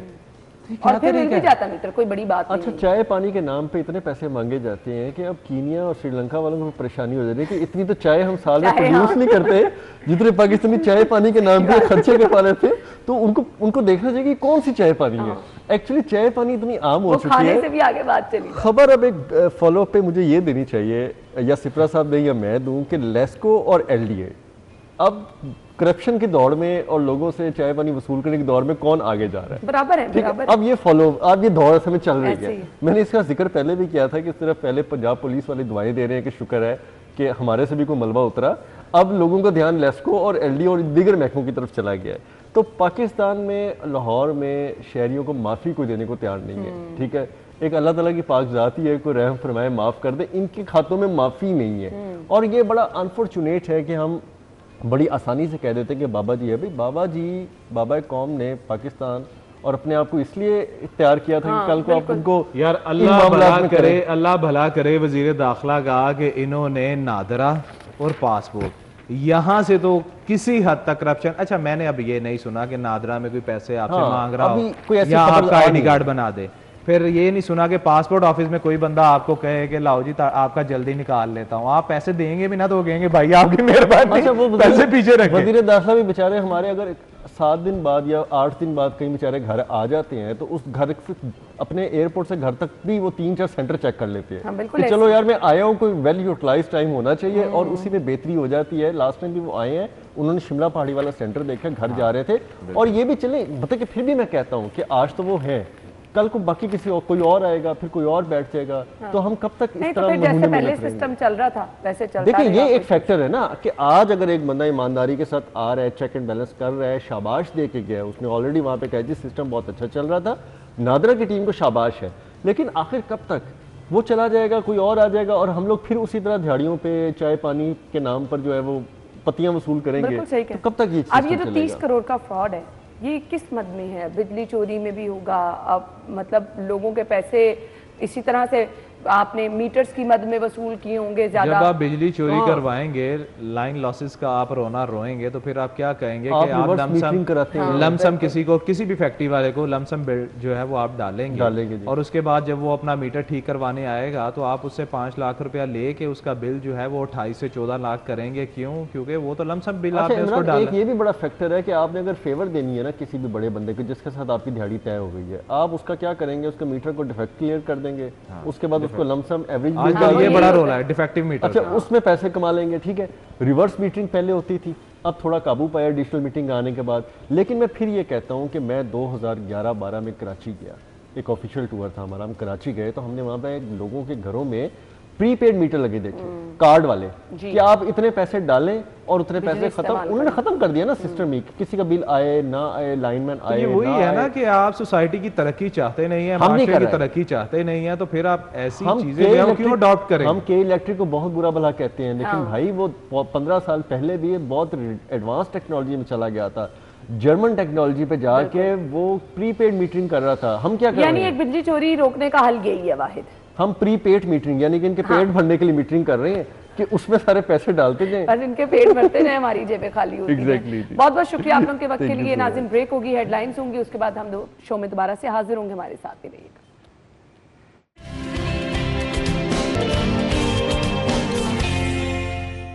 और फिर मिल भी जाता मीटर, कोई बड़ी बात नहीं। अच्छा, चाय पानी के नाम पे इतने पैसे मांगे जाते हैं कि अब कीनिया और श्रीलंका वालों को परेशानी हो जाती है कि इतनी तो चाय हम साल में प्रोड्यूस नहीं करते जितने पाकिस्तानी चाय पानी के नाम पे खर्चे कर पा रहे थे। तो उनको देखना चाहिए कि कौन सी चाय पानी है। एक्चुअली चाय पानी इतनी आम हो चुकी है, से भी आगे बात चली। खबर अब एक फॉलो अप पे मुझे ये देनी चाहिए, या सिप्रा साहब दें या मैं दूं, कि लेस्को और एलडीए अब करप्शन के दौड़ में और लोगों से चाय पानी वसूल करने के दौर में कौन आगे जा रहा है, बराबर है, बराबर है। अब ये दौड़ समय चल रही है। मैंने इसका जिक्र पहले भी किया था कि सिर्फ पहले पंजाब पुलिस वाले दुआएं दे रहे हैं कि शुक्र है कि हमारे से भी कोई मलबा उतरा, अब लोगों का ध्यान लेस्को और एलडी और दीगर महकमों की तरफ चला गया है। तो पाकिस्तान में, लाहौर में शहरियों को माफ़ी कोई देने को तैयार नहीं है। ठीक है, एक अल्लाह ताला की पाक ज़ाती है, कोई रहम फरमाए माफ़ कर दे, इनके खातों में माफ़ी नहीं है। और ये बड़ा अनफॉर्चुनेट है कि हम बड़ी आसानी से कह देते हैं कि बाबा जी है। भाई बाबा जी, बाबा कौम ने पाकिस्तान और अपने आप को इसलिए तैयार किया था कि कल को आप उनको, यार अल्लाह भला करे वजीर दाखिला कहा कि इन्होंने नादरा और पासपोर्ट, यहाँ से तो किसी हद तक करप्शन। अच्छा, मैंने अब ये नहीं सुना कि नादरा में कोई पैसे आपसे मांग रहा हो या आपका आईडी कार्ड बना दे। फिर ये नहीं सुना कि पासपोर्ट ऑफिस में कोई बंदा आपको कहे कि लाओ जी आपका जल्दी निकाल लेता हूँ, आप पैसे देंगे भी ना तो कहेंगे भाई आपकी मेहरबानी। अच्छा, वो पैसे पीछे रखें। वजीर दाखिला भी बेचारे हमारे अगर 7 दिन बाद या 8 दिन बाद कहीं बेचारे घर आ जाते हैं तो उस घर से, अपने एयरपोर्ट से घर तक भी वो 3-4 सेंटर चेक कर लेते हैं। कि चलो यार मैं आया हूँ, कोई वेल यूटिलाइज टाइम होना चाहिए, और उसी में बेहतरी हो जाती है। लास्ट टाइम भी वो आए हैं, उन्होंने शिमला पहाड़ी वाला सेंटर देखा, घर जा रहे थे, और ये भी चले बता कि फिर भी मैं कहता हूँ कि आज तो वो है कल को बाकी किसी और कोई और आएगा, फिर कोई और बैठ जाएगा। तो हम कब तक इस तरह जैसे पहले सिस्टम चल रहा था वैसे चलता देखिए, ये एक फैक्टर है ना कि आज अगर एक बंदा ईमानदारी के साथ आ रहा है, चेक एंड बैलेंस कर रहा है, शाबाश दे के गया, उसने ऑलरेडी वहाँ पे कहा जी सिस्टम बहुत अच्छा चल रहा था, नादरा की टीम को शाबाश है। लेकिन आखिर कब तक वो चला जाएगा, कोई और आ जाएगा और हम लोग फिर उसी तरह दिहाड़ियों पे चाय पानी के नाम पर जो है वो पत्तियां वसूल करेंगे, तो कब तक ये अब ये जो 30 करोड़ का फ्रॉड है ये किस मद में है? बिजली चोरी में भी होगा, अब मतलब लोगों के पैसे इसी तरह से आपने मीटर्स की मद में वसूल किए होंगे ज्यादा। जब आप बिजली चोरी करवाएंगे, लाइन लॉसेस का आप रोना रोएंगे, तो फिर आप क्या कहेंगे कि आप लमसम किसी को, किसी भी फैक्ट्री वाले को लमसम बिल जो है वो आप डालेंगे और उसके बाद जब वो अपना मीटर ठीक करवाने आएगा तो आप उससे 5 लाख रुपया लेके उसका बिल जो है वो 28 से 14 लाख करेंगे। क्यों? क्योंकि वो तो लमसम बिल आपने उसको डाला। ये भी बड़ा फैक्टर है कि आपने अगर फेवर देनी है ना किसी भी बड़े बंदे को जिसके साथ आपकी दिहाड़ी तय हो गई है, आप उसका क्या करेंगे? उसके मीटर को डिफेक्ट क्लियर कर देंगे, उसके बाद उसको लमसम एवरेज बिल, ये बड़ा रोल है डिफेक्टिव मीटर। अच्छा, उसमें पैसे कमा लेंगे, ठीक है। रिवर्स मीटरिंग पहले होती थी, अब थोड़ा काबू पाया डिजिटल मीटिंग आने के बाद। लेकिन मैं फिर ये कहता हूँ कि मैं 2011-12 में कराची गया, एक ऑफिशियल टूर था हमारा, हम कराची गए तो हमने वहाँ पे लोगों के घरों में प्रीपेड मीटर लगे देखे, कार्ड वाले, कि आप इतने पैसे डालें और उतने पैसे खत्म। उन्होंने खत्म कर दिया ना सिस्टम ही, किसी का बिल आए ना आए, लाइनमैन आए ये वही है ना कि आप सोसाइटी की तरक्की चाहते नहीं है, माशरे की तरक्की चाहते नहीं है, तो फिर आप ऐसी चीजें क्यों अडॉप्ट करेंगे? हम के इलेक्ट्रिक को बहुत बुरा भला कहते हैं, लेकिन भाई वो 15 साल पहले भी बहुत एडवांस टेक्नोलॉजी में चला गया था, जर्मन टेक्नोलॉजी पे जाके वो प्रीपेड मीटरिंग कर रहा था। हम क्या कर रहे हैं? यानी एक बिजली चोरी रोकने का हल यही है वाहिद, हम प्रीपेड मीटरिंग, यानी कि इनके पेट भरने के लिए मीटरिंग कर रहे हैं कि उसमें सारे पैसे डालते जाएं, बस इनके पेट भरते जाएं, हमारी जेबें खाली होती हैं। बहुत बहुत शुक्रिया आप लोगों के वक्त के लिए। नाज़रीन, ब्रेक होगी, हेडलाइंस होंगी, उसके बाद हम दो शो में दोबारा से हाजिर होंगे, हमारे साथ ही रहिएगा।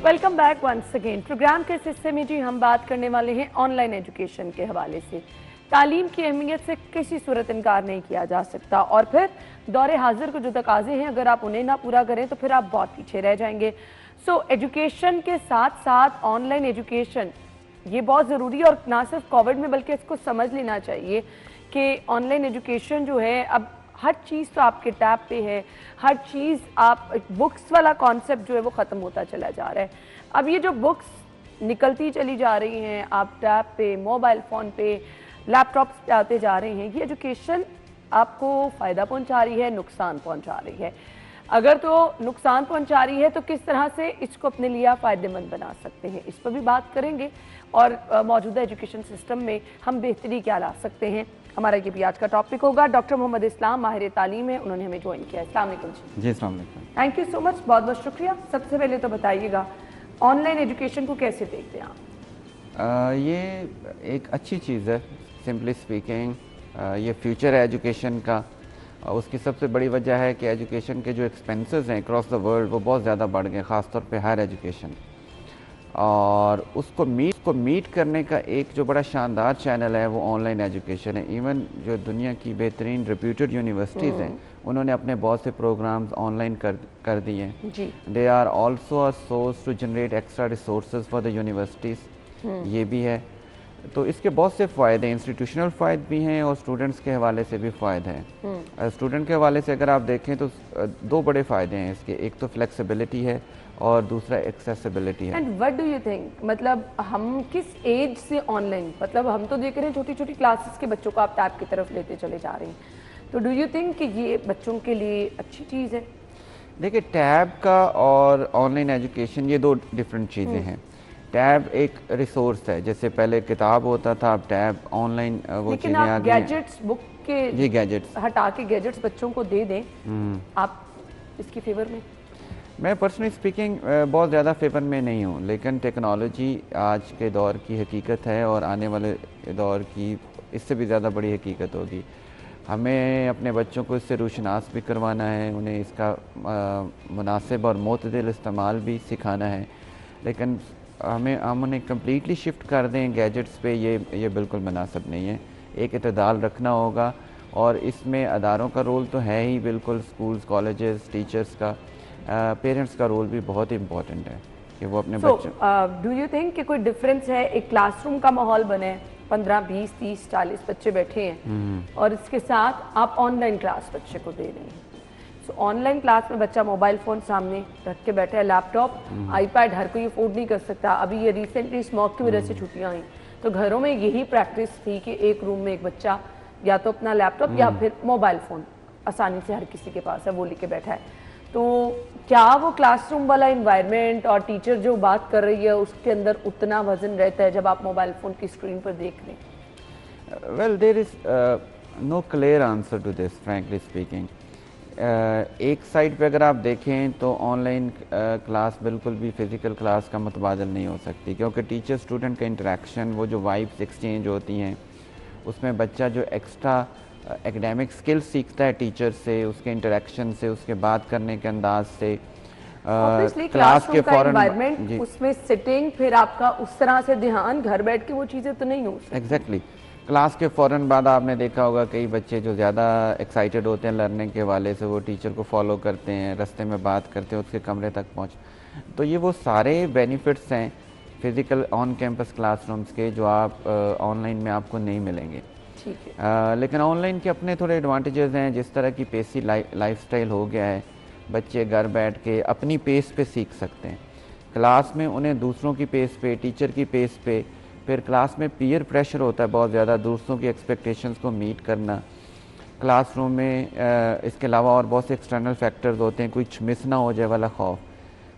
Welcome back once again. Program के इस हिस्से में जी हम बात करने वाले हैं ऑनलाइन एजुकेशन के हवाले से। तालीम की अहमियत से किसी सूरत इनकार नहीं किया जा सकता और फिर दौरे हाजिर को जो तकाजे हैं अगर आप उन्हें ना पूरा करें तो फिर आप बहुत पीछे रह जाएंगे। सो एजुकेशन के साथ साथ ऑनलाइन एजुकेशन ये बहुत ज़रूरी है और ना सिर्फ कोविड में बल्कि इसको समझ लेना चाहिए कि ऑनलाइन एजुकेशन जो है अब हर चीज़ तो आपके टैब पे है, हर चीज़ आप बुक्स वाला कॉन्सेप्ट जो है वो ख़त्म होता चला जा रहा है। अब ये जो बुक्स निकलती चली जा रही हैं, आप टैब पे, मोबाइल फ़ोन पे, लैपटॉप्स पे आते जा रहे हैं, ये एजुकेशन आपको फ़ायदा पहुंचा रही है, नुकसान पहुंचा रही है? अगर तो नुकसान पहुंचा रही है तो किस तरह से इसको अपने लिए आप फ़ायदेमंद बना सकते हैं, इस पर भी बात करेंगे और मौजूदा एजुकेशन सिस्टम में हम बेहतरी क्या ला सकते हैं, हमारा ये भी आज का टॉपिक होगा। डॉक्टर मोहम्मद इस्लाम माहिर तालीम है, उन्होंने हमें ज्वाइन किया है। अस्सलाम वालेकुम जी। अस्सलाम वालेकुम। थैंक यू सो मच, बहुत बहुत शुक्रिया। सबसे पहले तो बताइएगा ऑनलाइन एजुकेशन को कैसे देखते हैं आप? ये एक अच्छी चीज़ है, सिंपली स्पीकिंग ये फ्यूचर है एजुकेशन का। उसकी सबसे बड़ी वजह है कि एजुकेशन के जो एक्सपेंसेस हैं अक्रॉस द वर्ल्ड वो बहुत ज़्यादा बढ़ गए, ख़ासतौर पे हायर एजुकेशन, और उसको मीट करने का एक जो बड़ा शानदार चैनल है वो ऑनलाइन एजुकेशन है। इवन जो दुनिया की बेहतरीन रिप्यूटेड यूनिवर्सिटीज़ हैं उन्होंने अपने बहुत से प्रोग्राम्स ऑनलाइन कर दिए हैं। They are also a source to generate extra resources for the universities, ये भी है। तो इसके बहुत से फ़ायदे, इंस्टीट्यूशनल फ़ायदे भी हैं और स्टूडेंट्स के हवाले से भी फ़ायदे हैं। स्टूडेंट के हवाले से अगर आप देखें तो दो बड़े फ़ायदे हैं इसके, एक तो फ्लेक्सिबिलिटी है और दूसरा एक्सेसिबिलिटी है। And what do you think, मतलब हम किस एज से ऑनलाइन, मतलब हम तो देख रहे हैं छोटी छोटी क्लासेस के बच्चों को आप टैब की तरफ लेते चले जा रहे हैं, तो डू यू थिंक कि ये बच्चों के लिए अच्छी चीज़ है? देखिए, टैब का और ऑनलाइन एजुकेशन ये दो डिफरेंट चीज़ें हैं। टैब एक रिसोर्स है, जैसे पहले किताब होता था, अब टैब ऑनलाइन वो चीज़ें आ गई हैं। गैजेट्स, बुक के ये गैजेट्स हटा के गैजेट्स बच्चों को दे दें, आप इसकी फेवर में? मैं पर्सनली स्पीकिंग बहुत ज़्यादा फेवर में नहीं हूँ, लेकिन टेक्नोलॉजी आज के दौर की हकीकत है और आने वाले दौर की इससे भी ज़्यादा बड़ी हकीकत होगी। हमें अपने बच्चों को इससे रोशनास भी करवाना है, उन्हें इसका मुनासिब और मोतदिल इस्तेमाल भी सिखाना है, लेकिन हम उन्हें कम्प्लीटली शिफ्ट कर दें गैजेट्स पे, ये बिल्कुल मुनासिब नहीं है। एक इतदाल रखना होगा और इसमें अदारों का रोल तो है ही बिल्कुल, स्कूल्स, कॉलेजेस, टीचर्स का, पेरेंट्स का रोल भी बहुत इम्पॉर्टेंट है कि वो अपने बच्चों। डू यू थिंक कि कोई डिफरेंस है, एक क्लासरूम का माहौल बने 15, 20, 30, 40 बच्चे बैठे हैं और इसके साथ आप ऑनलाइन क्लास बच्चे को दे रहे हैं। तो ऑनलाइन क्लास में बच्चा मोबाइल फ़ोन सामने रख के बैठा है, लैपटॉप, आईपैड हर कोई अफोर्ड नहीं कर सकता। अभी ये रिसेंटली स्मॉग की वजह से छुट्टियाँ आई, तो घरों में यही प्रैक्टिस थी कि एक रूम में एक बच्चा या तो अपना लैपटॉप या फिर मोबाइल फ़ोन आसानी से हर किसी के पास है, वो लेके बैठा है। तो क्या वो क्लासरूम वाला इन्वायरमेंट और टीचर जो बात कर रही है उसके अंदर उतना वजन रहता है जब आप मोबाइल फ़ोन की स्क्रीन पर देख रहे हैं? Well, there is no clear answer to this, frankly speaking. एक साइड पे अगर आप देखें तो ऑनलाइन क्लास बिल्कुल भी फ़िज़िकल क्लास का मुतबादल नहीं हो सकती, क्योंकि टीचर स्टूडेंट का इंटरेक्शन, वो जो वाइब्स एक्सचेंज होती हैं, उसमें बच्चा जो एक्स्ट्रा एकेडमिक स्किल्स सीखता है टीचर से, उसके इंटरेक्शन से, उसके बात करने के अंदाज से, क्लास के फॉरन उसमें सिटिंग, फिर आपका उस तरह से ध्यान, घर बैठ के वो चीज़ें तो नहीं हो सकती। एग्जैक्टली। क्लास के फ़ौरन बाद आपने देखा होगा कई बच्चे जो ज़्यादा एक्साइटेड होते हैं लर्निंग के वाले से, वो टीचर को फॉलो करते हैं, रास्ते में बात करते हैं, उसके कमरे तक पहुँच। तो ये वो सारे बेनिफिट्स हैं फ़िज़िकल ऑन कैंपस क्लासरूम्स के जो आप ऑनलाइन में आपको नहीं मिलेंगे। ठीक है। लेकिन ऑनलाइन के अपने थोड़े एडवांटेजेस हैं। जिस तरह की पेसी लाइफस्टाइल हो गया है, बच्चे घर बैठ के अपनी पेस पे सीख सकते हैं। क्लास में उन्हें दूसरों की पेस पे, टीचर की पेस पे, फिर क्लास में पीयर प्रेशर होता है बहुत ज़्यादा, दूसरों की एक्सपेक्टेशंस को मीट करना। क्लासरूम में इसके अलावा और बहुत से एक्सटर्नल फैक्टर्स होते हैं, कुछ मिस ना हो जाए वाला खौफ।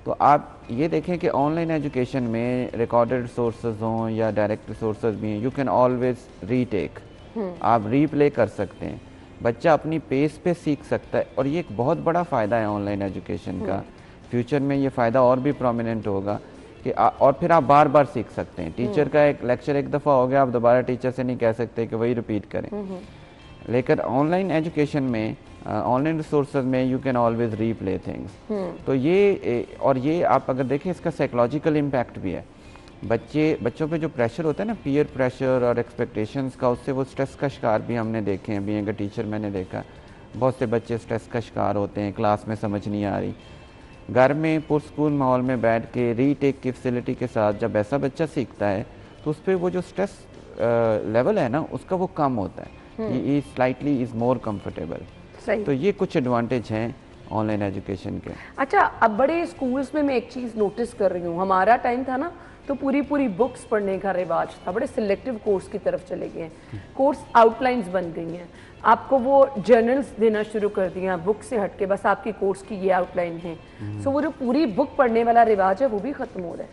तो आप ये देखें कि ऑनलाइन एजुकेशन में रिकॉर्डेड सोर्सेज हों या डायरेक्ट सोर्सेज भी हैं, यू कैन ऑलवेज रीटेक, आप रीप्ले कर सकते हैं, बच्चा अपनी पेस पे सीख सकता है। और ये एक बहुत बड़ा फ़ायदा है ऑनलाइन एजुकेशन का। फ्यूचर में ये फ़ायदा और भी प्रोमिनेंट होगा कि और फिर आप बार बार सीख सकते हैं। टीचर का एक लेक्चर एक दफ़ा हो गया, आप दोबारा टीचर से नहीं कह सकते कि वही रिपीट करें। लेकिन ऑनलाइन एजुकेशन में, ऑनलाइन रिसोर्सेज में you can always replay things. तो ये आप अगर देखें, इसका साइकोलॉजिकल इम्पैक्ट भी है। बच्चों पे जो प्रेशर होता है ना, पीयर प्रेशर और एक्सपेक्टेशंस का, उससे वो स्ट्रेस का शिकार भी हमने देखे हैं। बीइंग अ टीचर मैंने देखा बहुत से बच्चे स्ट्रेस का शिकार होते हैं, क्लास में समझ नहीं आ रही। घर में पुरस्कून माहौल में बैठ के रीटेक की फैसिलिटी के साथ जब ऐसा बच्चा सीखता है तो उस पर वो जो स्ट्रेस लेवल है ना, उसका वो कम होता है, ये स्लाइटली इज़ मोर कंफर्टेबल। तो ये कुछ एडवांटेज हैं ऑनलाइन एजुकेशन के। अच्छा, अब बड़े स्कूल्स में मैं एक चीज़ नोटिस कर रही हूँ, हमारा टाइम था ना तो पूरी बुक्स पढ़ने का रिवाज था, बड़े सिलेक्टिव कोर्स की तरफ चले गए हैं, कोर्स आउटलाइंस बन गई हैं, आपको वो जर्नल्स देना शुरू कर दिया बुक से हट के, बस आपकी कोर्स की ये आउटलाइन है। सो वो जो पूरी बुक पढ़ने वाला रिवाज है वो भी ख़त्म हो रहा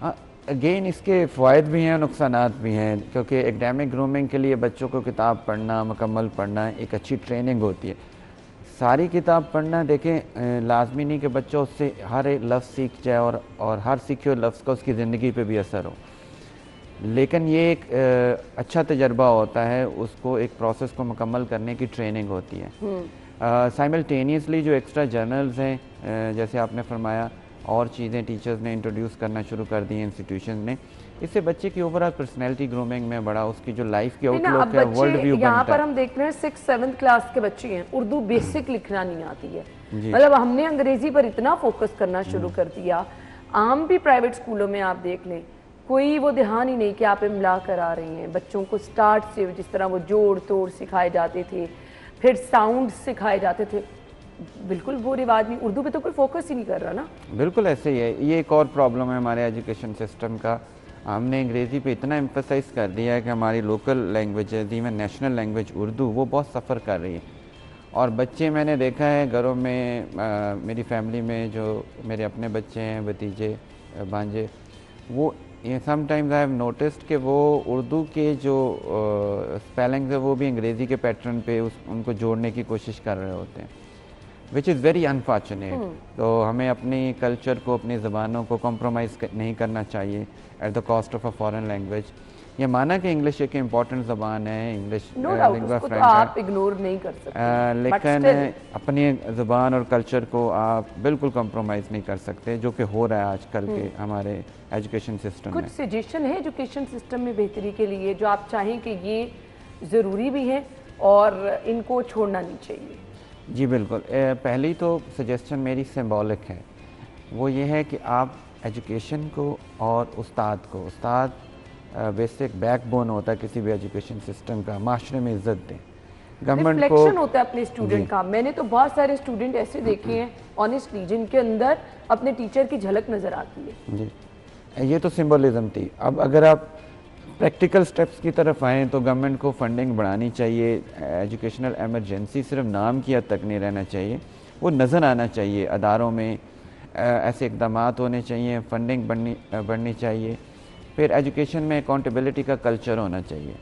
है। अगेन इसके फ़ायदे भी हैं, नुकसानात भी हैं, क्योंकि एकेडमिक ग्रूमिंग के लिए बच्चों को किताब पढ़ना, मुकम्मल पढ़ना, एक अच्छी ट्रेनिंग होती है। सारी किताब पढ़ना देखें लाजमी नहीं कि बच्चा उससे हर एक लफ्ज़ सीख जाए और हर सीखे हुए लफ्ज़ का उसकी ज़िंदगी पे भी असर हो, लेकिन ये एक अच्छा तजर्बा होता है, उसको एक प्रोसेस को मुकम्मल करने की ट्रेनिंग होती है। साइमल्टेनियसली जो एक्स्ट्रा जर्नल्स हैं, जैसे आपने फरमाया, और चीज़ें टीचर्स ने इंट्रोड्यूस करना शुरू कर दी हैं इंस्टीट्यूशन ने, इससे बच्चे की ओवरऑल पर्सनैलिटी ग्रूमिंग में बड़ा, उसकी जो लाइफ की आउटलुक है, वर्ल्ड व्यू बनता है। यहाँ पर हम देख रहे हैं 6th-7th क्लास के बच्चे हैं, उर्दू बेसिक लिखना नहीं आती है, मतलब हमने अंग्रेजी पर इतना फोकस करना शुरू कर दिया। आम भी प्राइवेट स्कूलों में आप देख लें, कोई वो ध्यान ही नहीं कि आप इमला करा रही हैं बच्चों को। स्टार्ट से जिस तरह वो जोड़ तोड़ सिखाए जाते थे, फिर साउंड सिखाए जाते थे, बिल्कुल वो रिवाज नहीं, उर्दू पे तो कोई फोकस ही नहीं कर रहा ना। बिल्कुल ऐसे ही है। ये एक और प्रॉब्लम है हमारे एजुकेशन सिस्टम का, हमने अंग्रेज़ी पे इतना एम्फसाइज कर दिया है कि हमारी local language, even national language Urdu, वो बहुत सफ़र कर रही है। और बच्चे मैंने देखा है घरों में, मेरी फैमिली में जो मेरे अपने बच्चे हैं, भतीजे भांजे, वो समटाइम्स आई हैव नोटिस्ड कि वो उर्दू के जो स्पेलिंग्स है वो भी अंग्रेज़ी के पैटर्न पे उनको जोड़ने की कोशिश कर रहे होते हैं, विच इज़ वेरी अनफॉर्चुनेट। तो हमें अपनी कल्चर को, अपनी ज़बानों को कॉम्प्रोमाइज़ नहीं करना चाहिए at the cost of a foreign language. ये माना कि इंग्लिश एक इम्पॉर्टेंट ज़बान है, इंग्लिश लिंग्वा फ्रैंका, आप इग्नोर नहीं कर सकते, लेकिन अपनी ज़बान और कल्चर को आप बिल्कुल कॉम्प्रोमाइज़ नहीं कर सकते, जो कि हो रहा है आजकल के हमारे एजुकेशन सिस्टम में। कुछ सजेशन है एजुकेशन सिस्टम में बेहतरी के लिए जो आप चाहें कि ये ज़रूरी भी है और इनको छोड़ना नहीं चाहिए? जी बिल्कुल। पहली तो सजेशन मेरी सिंबॉलिक है, वो ये है कि आप एजुकेशन को और उस्ताद बेसिक बैकबोन होता है किसी भी एजुकेशन सिस्टम का, माशरे में इज्जत दें। गवर्नमेंट को रिफ्लेक्शन होता है अपने स्टूडेंट का। मैंने तो बहुत सारे स्टूडेंट ऐसे देखे हैं ऑनेस्टली जिनके अंदर अपने टीचर की झलक नजर आती है। जी, ये तो सिंबलिज्म थी। अब अगर आप प्रैक्टिकल स्टेप्स की तरफ आएँ तो गवर्नमेंट को फंडिंग बढ़ानी चाहिए। एजुकेशनल एमरजेंसी सिर्फ नाम की हद तक नहीं रहना चाहिए, वो नज़र आना चाहिए अदारों में, ऐसे इकदाम होने चाहिए, फंडिंग बढ़नी चाहिए। फिर एजुकेशन में अकाउंटेबिलिटी का कल्चर होना चाहिए।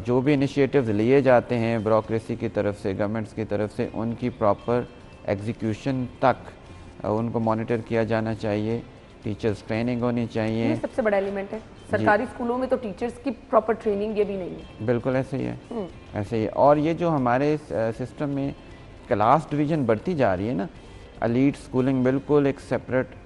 जो भी इनिशिएटिव्स लिए जाते हैं ब्यूरोक्रेसी की तरफ से, गवर्नमेंट्स की तरफ से, उनकी प्रॉपर एग्जीक्यूशन तक उनको मॉनिटर किया जाना चाहिए। टीचर्स ट्रेनिंग होनी चाहिए, ये सबसे बड़ा एलिमेंट है। सरकारी स्कूलों में तो टीचर्स की प्रॉपर ट्रेनिंग ये भी नहीं है। बिल्कुल ऐसे ही है, ऐसे ही है। और ये जो हमारे सिस्टम में क्लास डिवीज़न बढ़ती जा रही है ना, एलीट स्कूलिंग बिल्कुल एक सेपरेट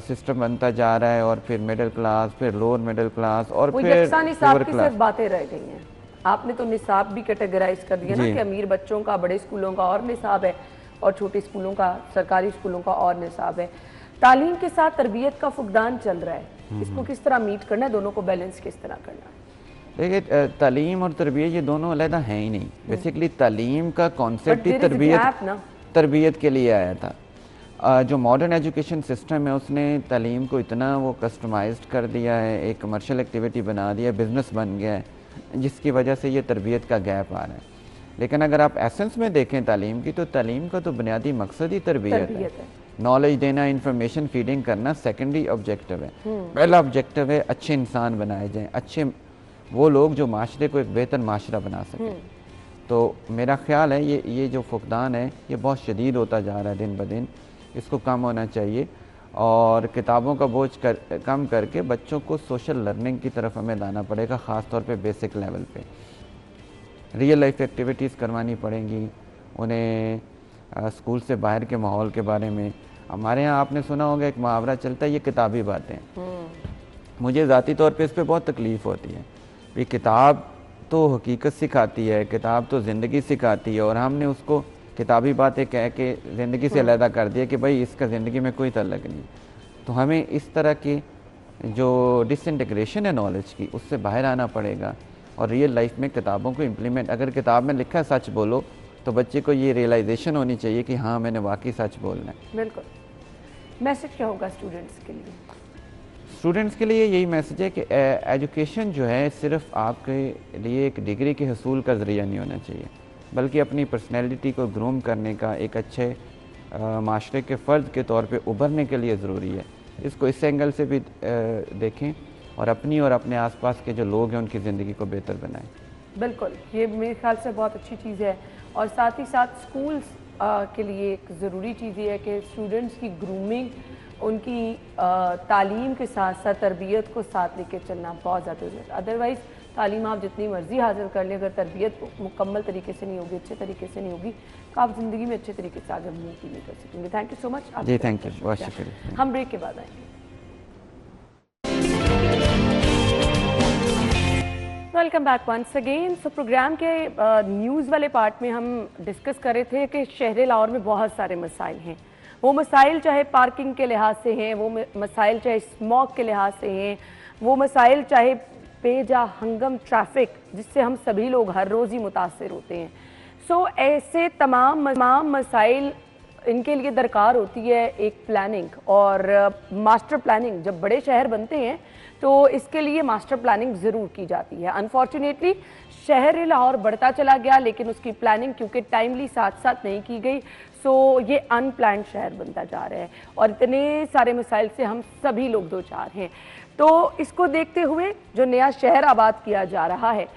सिस्टम बनता जा रहा है, और फिर मिडिल क्लास, फिर लोअर मिडिल क्लास, और फिर निसाब की सिर्फ बातें रह गई हैं। आपने तो निसाब भी कैटेगराइज कर दिया ना कि अमीर बच्चों का बड़े स्कूलों का और निसाब है और छोटे स्कूलों का, सरकारी स्कूलों का और निसाब है। तालीम के साथ तरबियत का फुकदान चल रहा है, इसको किस तरह मीट करना है, दोनों को बैलेंस किस तरह करना है? देखिए, तालीम और तरबियत ये दोनों अलग हैं ही नहीं। बेसिकली तालीम का कॉन्सेप्ट ही तरबियत के लिए आया था। जो मॉडर्न एजुकेशन सिस्टम है उसने तालीम को इतना वो कस्टमाइज्ड कर दिया है, एक कमर्शियल एक्टिविटी बना दिया, बिजनेस बन गया है, जिसकी वजह से ये तरबियत का गैप आ रहा है। लेकिन अगर आप एसेंस में देखें तालीम की, तो तालीम का तो बुनियादी मकसद ही तरबियत है। नॉलेज देना, इंफॉर्मेशन फीडिंग करना सेकेंडरी ऑब्जेक्टिव है। पहला ऑब्जेक्टिव है अच्छे इंसान बनाए जाएं, अच्छे वो लोग जो माशरे को एक बेहतर माशरा बना सकें। तो मेरा ख्याल है ये जो फुकदान है ये बहुत शदीद होता जा रहा है दिन ब दिन, इसको कम होना चाहिए। और किताबों का बोझ कम करके बच्चों को सोशल लर्निंग की तरफ हमें लाना पड़ेगा, ख़ास तौर पे बेसिक लेवल पे। रियल लाइफ एक्टिविटीज़ करवानी पड़ेंगी उन्हें, स्कूल से बाहर के माहौल के बारे में। हमारे यहाँ आपने सुना होगा एक मुहावरा चलता है, ये किताबी बातें। मुझे ज़ाती तौर पे इस पर बहुत तकलीफ़ होती है। ये किताब तो हकीकत सिखाती है, किताब तो ज़िंदगी सिखाती है, और हमने उसको किताबी बातें कह के ज़िंदगी से अलहदा कर दिया कि भाई इसका ज़िंदगी में कोई ताल्लुक नहीं। तो हमें इस तरह की जो डिसइंटीग्रेशन है नॉलेज की, उससे बाहर आना पड़ेगा और रियल लाइफ में किताबों को इम्प्लीमेंट। अगर किताब में लिखा है सच बोलो, तो बच्चे को ये रियलाइजेशन होनी चाहिए कि हाँ मैंने वाकई सच बोलना है। बिल्कुल। मैसेज क्या होगा स्टूडेंट्स के लिए? स्टूडेंट्स के लिए यही मैसेज है कि एजुकेशन जो है सिर्फ आपके लिए एक डिग्री के हसूल का ज़रिया नहीं होना चाहिए, बल्कि अपनी पर्सनैलिटी को ग्रूम करने का, एक अच्छे माशरे के फ़र्द के तौर पे उभरने के लिए ज़रूरी है। इसको इस एंगल से भी देखें और अपनी और अपने आसपास के जो लोग हैं उनकी ज़िंदगी को बेहतर बनाएं। बिल्कुल, ये मेरे ख्याल से बहुत अच्छी चीज़ है। और साथ ही साथ स्कूल्स के लिए एक ज़रूरी चीज़ ये है कि स्टूडेंट्स की ग्रूमिंग, उनकी तालीम के साथ साथ तरबियत को साथ लेके चलना बहुत ज़्यादा ज़रूरी है। अदरवाइज़ तालीम आप जितनी मर्ज़ी हासिल कर लें, अगर तरबियत मुकम्मल तरीके से नहीं होगी, अच्छे तरीके से नहीं होगी, तो आप ज़िंदगी में अच्छे तरीके से आगे मूव नहीं कर सकेंगे। Thank you so much. जी थैंक यू, बहुत शुक्रिया। हम ब्रेक के बाद आएंगे। Welcome back once again. So programme के न्यूज़ वाले पार्ट में हम डिस्कस कर रहे थे कि शहर लाहौर में बहुत सारे मसाइल हैं। वो मसाइल चाहे पार्किंग के लिहाज से हैं, वो मसाइल चाहे स्मॉग के लिहाज से हैं, वो मसाइल चाहे बेजा हंगम ट्रैफिक जिससे हम सभी लोग हर रोज़ ही मुतासर होते हैं। सो ऐसे तमाम मसाइल, इनके लिए दरकार होती है एक प्लानिंग और मास्टर प्लानिंग। जब बड़े शहर बनते हैं तो इसके लिए मास्टर प्लानिंग ज़रूर की जाती है। अनफॉर्चुनेटली शहर लाहौर बढ़ता चला गया, लेकिन उसकी प्लानिंग क्योंकि टाइमली साथ साथ नहीं की गई, सो ये अनप्लान्ड शहर बनता जा रहा है और इतने सारे मसाइल से हम सभी लोग दो चार हैं। तो इसको देखते हुए जो नया शहर आबाद किया जा रहा है,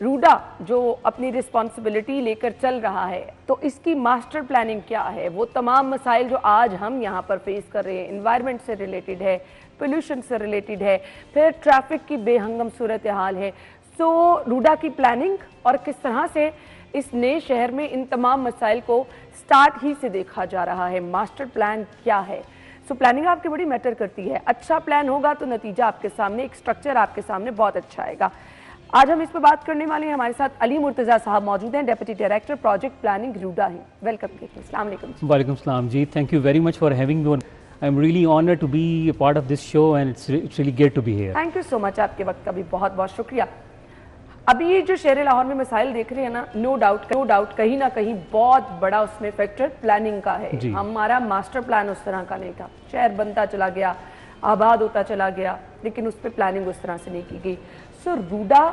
रूडा जो अपनी रिस्पॉन्सिबिलिटी लेकर चल रहा है, तो इसकी मास्टर प्लानिंग क्या है? वो तमाम मसाइल जो आज हम यहाँ पर फेस कर रहे हैं, इन्वायरमेंट से रिलेटेड है, पोल्यूशन से रिलेटेड है, फिर ट्रैफिक की बेहंगम सूरत हाल है। सो रूडा की प्लानिंग और किस तरह से इस नए शहर में इन तमाम मसाइल को स्टार्ट ही से देखा जा रहा है, मास्टर प्लान क्या है। सो प्लानिंग आपकी बड़ी मैटर करती है। अच्छा प्लान होगा तो नतीजा आपके सामने, एक स्ट्रक्चर आपके सामने बहुत अच्छा आएगा। आज हम इस पर बात करने वाले हैं। हमारे साथ अली मुर्तज़ा साहब मौजूद हैं, deputy director project planning RUDA हैं। वेलकम कीजिए। अस्सलाम वालेकुम। वालेकुम सलाम जी, thank you very much for having me. I'm really honored to be a part of this show and it's really great to be here. Thank you so much, आपके वक्त का भी बहुत बहुत शुक्रिया। अभी ये जो शहर लाहौर में मसाइल देख रहे हैं ना, नो डाउट कहीं ना कहीं बहुत बड़ा उसमें फैक्टर प्लानिंग का है। हमारा मास्टर प्लान उस तरह का नहीं था, शहर बनता चला गया, आबाद होता चला गया, लेकिन उस पर प्लानिंग उस तरह से नहीं की गई। सो रूडा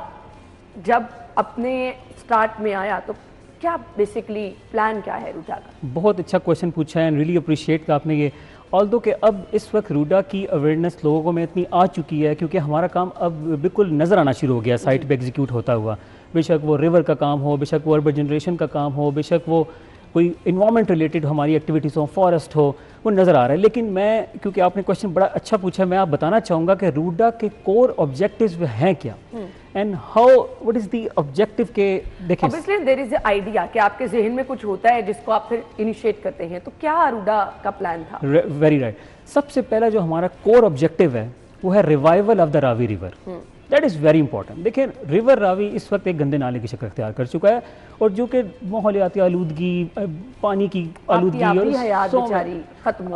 जब अपने स्टार्ट में आया तो क्या बेसिकली प्लान क्या है रूडा का? बहुत अच्छा क्वेश्चन पूछा है एंड रियली अप्रिशिएट का आपने ये। ऑल्दो कि अब इस वक्त रूडा की अवेयरनेस लोगों में इतनी आ चुकी है क्योंकि हमारा काम अब बिल्कुल नज़र आना शुरू हो गया साइट पे एग्जीक्यूट होता हुआ, बेशक वो रिवर का काम हो, बेशक वो अर्बन जनरेशन का काम हो, बेशक वो कोई इन्वायरमेंट रिलेटेड हमारी एक्टिविटीज़ हो, फॉरेस्ट हो, वो नज़र आ रहा है। लेकिन मैं, क्योंकि आपने क्वेश्चन बड़ा अच्छा पूछा, मैं आप बताना चाहूँगा कि रूडा के कोर ऑब्जेक्टिव्स हैं क्या and how what is the objective के। देखिए ऑब्वियसली देयर इज आइडिया कि आपके जहन में कुछ होता है जिसको आप फिर इनिशिएट करते हैं, तो क्या रूडा का प्लान था? Very right. सबसे पहला जो हमारा कोर ऑब्जेक्टिव है वो है revival of the Ravi river. That is very important. देखिए रिवर रावी इस वक्त एक गंदे नाले की शक्ल अख्तियार कर चुका है और जो कि माहौलियाती आलूदगी, पानी की आलूदगी और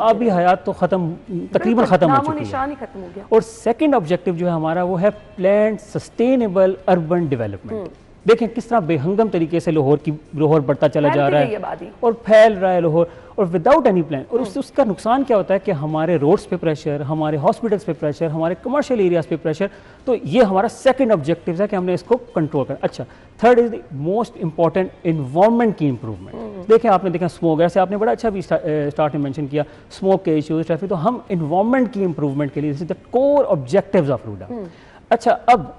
आबी हयात तो ख़त्म, तकरीबन ख़त्म हो चुकी है। और सेकंड ऑब्जेक्टिव जो है हमारा वो है प्लान सस्टेनेबल अर्बन डेवलपमेंट। देखें किस तरह बेहंगम तरीके से लाहौर बढ़ता चला जा रहा है और फैल रहा है लाहौर, और विदाउट एनी प्लान। और उसका नुकसान क्या होता है कि हमारे रोड्स पे प्रेशर, हमारे हॉस्पिटल्स पे प्रेशर, हमारे कमर्शियल एरियाज पे प्रेशर। तो ये हमारा सेकंड ऑब्जेक्टिव है कि हमने इसको कंट्रोल करना। अच्छा, third is the most important environment की इंप्रूवमेंट। देखें आपने देखा स्मोक, ऐसे आपने बड़ा अच्छा भी स्टार्ट में मेंशन किया स्मोक के इश्यूज, ट्रैफिक, तो हम इन्वायरमेंट की इंप्रूवमेंट के लिए this is the core objectives of RUDA. अच्छा, अब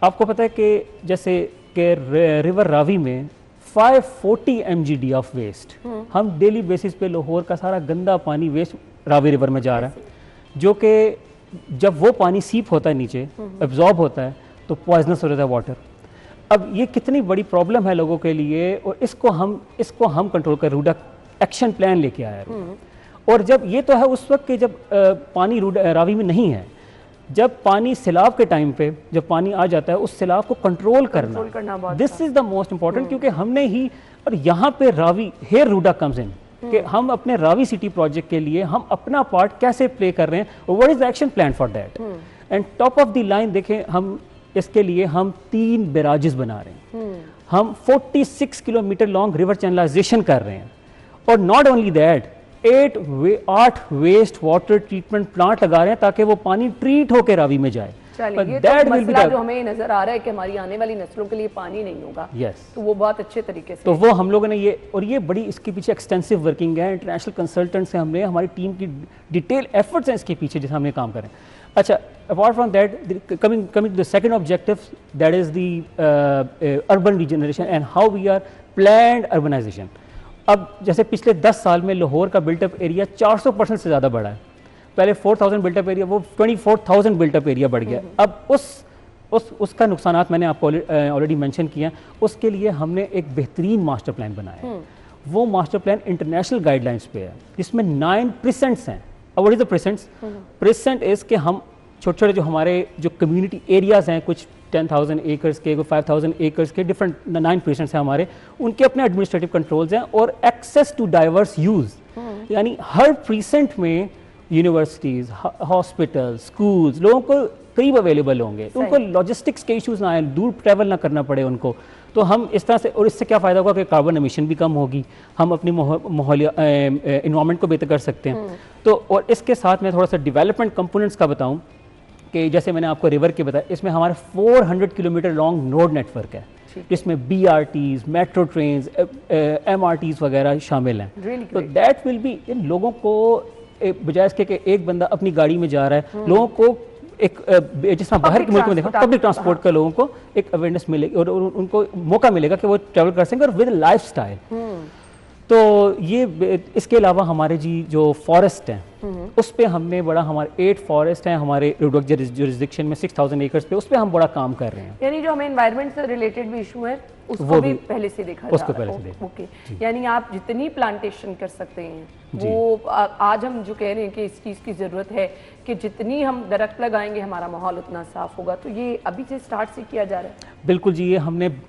आपको पता है कि जैसे कि रिवर रावी में 540 mgd ऑफ वेस्ट, हम डेली बेसिस पे लाहौर का सारा गंदा पानी वेस्ट रावी रिवर में जा रहा है, जो कि जब वो पानी सीप होता है नीचे, एब्जॉर्ब होता है, तो पॉइजनस हो जाता है वाटर। अब ये कितनी बड़ी प्रॉब्लम है लोगों के लिए, और इसको हम कंट्रोल कर रूडा एक्शन प्लान लेके आया है। और जब ये तो है उस वक्त कि जब पानी रावी में नहीं है, जब पानी सैलाब के टाइम पे जब पानी आ जाता है उस सैलाब को कंट्रोल करना, this is the most important. क्योंकि हमने ही, और यहाँ पे Ravi hair RUDA comes in कि हम अपने रावी सिटी प्रोजेक्ट के लिए हम अपना पार्ट कैसे प्ले कर रहे हैं और what is the action plan for that. And top of the line देखें, हम इसके लिए हम 3 बैराजेस बना रहे हैं, हम 46 किलोमीटर लॉन्ग रिवर चैनलाइजेशन कर रहे हैं, और not only that 8 waste water treatment plant लगा रहे हैं ताकि वो पानी ट्रीट होकर रावी में जाए। ये तो मसला जो हमें नजर आ रहा है कि हमारी आने वाली नस्लों के लिए पानी नहीं होगा। तो वो बहुत अच्छे तरीके से, तो वो हम लोगों ने ये, और ये बड़ी इसके पीछे एक्सटेंसिव वर्किंग है, इंटरनेशनल कंसल्टेंट से हमने, हमारी टीम की डिटेल एफर्ट्स हैं इसके पीछे जिसे हमने काम करें। अच्छा, apart from that, coming to the second objective, that is the urban regeneration and how we are planned urbanization. अब जैसे पिछले 10 साल में लाहौर का बिल्टअप एरिया 400% से ज़्यादा बढ़ा है। पहले 4000 बिल्टअप एरिया, वो 24,000 बिल्टअप एरिया बढ़ गया। अब उसका नुकसानात मैंने आपको ऑलरेडी मेंशन किया। उसके लिए हमने एक बेहतरीन मास्टर प्लान बनाया है। वो मास्टर प्लान इंटरनेशनल गाइडलाइंस पे है, जिसमें 9 प्रेसेंट्स हैं। अब what is the presents? Present is के हम छोटे छोटे जो हमारे जो कम्युनिटी एरियाज हैं, कुछ 10,000 एकर्स के, कोई 5,000 एकर्स के, डिफरेंट 9 प्रेसेंट्स हैं हमारे, उनके अपने एडमिनिस्ट्रेटिव कंट्रोल्स हैं। और एक्सेस टू डाइवर्स यूज, यानी हर प्रीसेंट में यूनिवर्सिटीज़, हॉस्पिटल, स्कूल्स लोगों को करीब अवेलेबल होंगे, तो उनको लॉजिस्टिक्स के इश्यूज ना आए, दूर ट्रैवल ना करना पड़े उनको। तो हम इस तरह से, और इससे क्या फ़ायदा होगा कि कार्बन एमिशन भी कम होगी, हम अपनी इन्वायरमेंट को बेहतर कर सकते हैं। तो और इसके साथ मैं थोड़ा सा डेवलपमेंट कंपोनेंट्स का बताऊं कि जैसे मैंने आपको रिवर के बताया, इसमें हमारा 400 किलोमीटर लॉन्ग नोड नेटवर्क है, जिसमें BRTs, मेट्रो ट्रेन्स, MRTs वगैरह शामिल हैं। तो दैट विल बी, इन लोगों को बजाय इसके कि एक बंदा अपनी गाड़ी में जा रहा है, लोगों को एक जिस तरह बाहर के मुल्क में देखा पब्लिक ट्रांसपोर्ट का लोगों को एक अवेयरनेस मिलेगी और उनको मौका मिलेगा कि वो ट्रैवल कर सकेंगे और विद लाइफ स्टाइल। तो ये, इसके अलावा हमारे जी जो फॉरेस्ट हैं उस पे हमने बड़ा, हमारे 8 फॉरेस्ट हैं हमारे जुरिस्डिक्शन में 6000 एकर्स पे, उस पे हम बड़ा काम कर रहे हैं। यानी जो हमें एनवायरनमेंट से रिलेटेड भी इशू है उसको भी पहले से देखा जा रहा है। ओके, यानी आप जितनी प्लांटेशन कर सकते हैं, वो आज हम जो कह रहे हैं कि इस चीज़ की ज़रूरत है कि जितनी हम दरख्त लगाएंगे हमारा माहौल उतना साफ होगा, तो ये अभी से स्टार्ट से किया जा रहा है। बिल्कुल जी, ये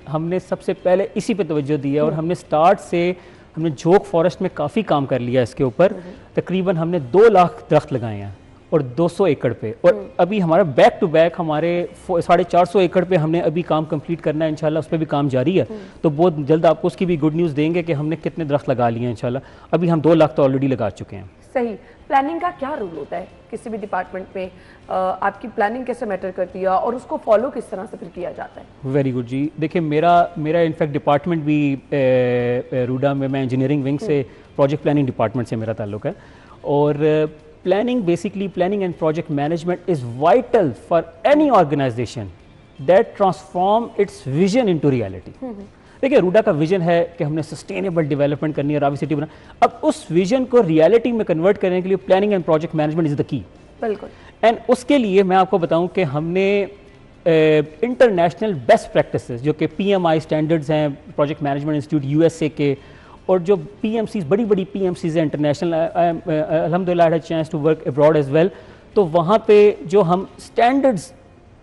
हमने सबसे पहले इसी पे तवज्जो दी है और हमने स्टार्ट से हमने झोंक फॉरेस्ट में काफ़ी काम कर लिया इसके ऊपर। तकरीबन हमने 2 लाख दरख्त लगाए हैं और 200 एकड़ पे, और अभी हमारा बैक टू बैक हमारे 450 एकड़ पे हमने अभी काम कंप्लीट करना है इंशाल्लाह, उस पर भी काम जारी है। तो बहुत जल्द आपको उसकी भी गुड न्यूज़ देंगे कि हमने कितने दरख्त लगा लिए हैं इंशाल्लाह। अभी हम 2 लाख तो ऑलरेडी लगा चुके हैं। सही। प्लानिंग का क्या रोल होता है किसी भी डिपार्टमेंट में? आपकी प्लानिंग कैसे मैटर करती है और उसको फॉलो किस तरह से फिर किया जाता है? वेरी गुड जी। देखिए मेरा इनफैक्ट डिपार्टमेंट भी रूडा में, मैं इंजीनियरिंग विंग से, प्रोजेक्ट प्लानिंग डिपार्टमेंट से मेरा ताल्लुक है। और planning and project management is vital for any organization that transform its vision into reality. देखिए रूडा का विजन है कि हमने सस्टेनेबल डेवलपमेंट करनी है, रावी सिटी बना। अब उस विजन को रियलिटी में कन्वर्ट करने के लिए planning and project management is the key. बिल्कुल। एंड उसके लिए मैं आपको बताऊं कि हमने इंटरनेशनल बेस्ट प्रैक्टिसेस जो कि PMI स्टैंडर्ड्स हैं, प्रोजेक्ट मैनेजमेंट इंस्टीट्यूट USA के, और जो PMCs, बड़ी बड़ी PMCs हैं इंटरनेशनल, अल्हम्दुलिल्लाह I had chance to work abroad as well. तो वहाँ पे जो हम स्टैंडर्ड्स,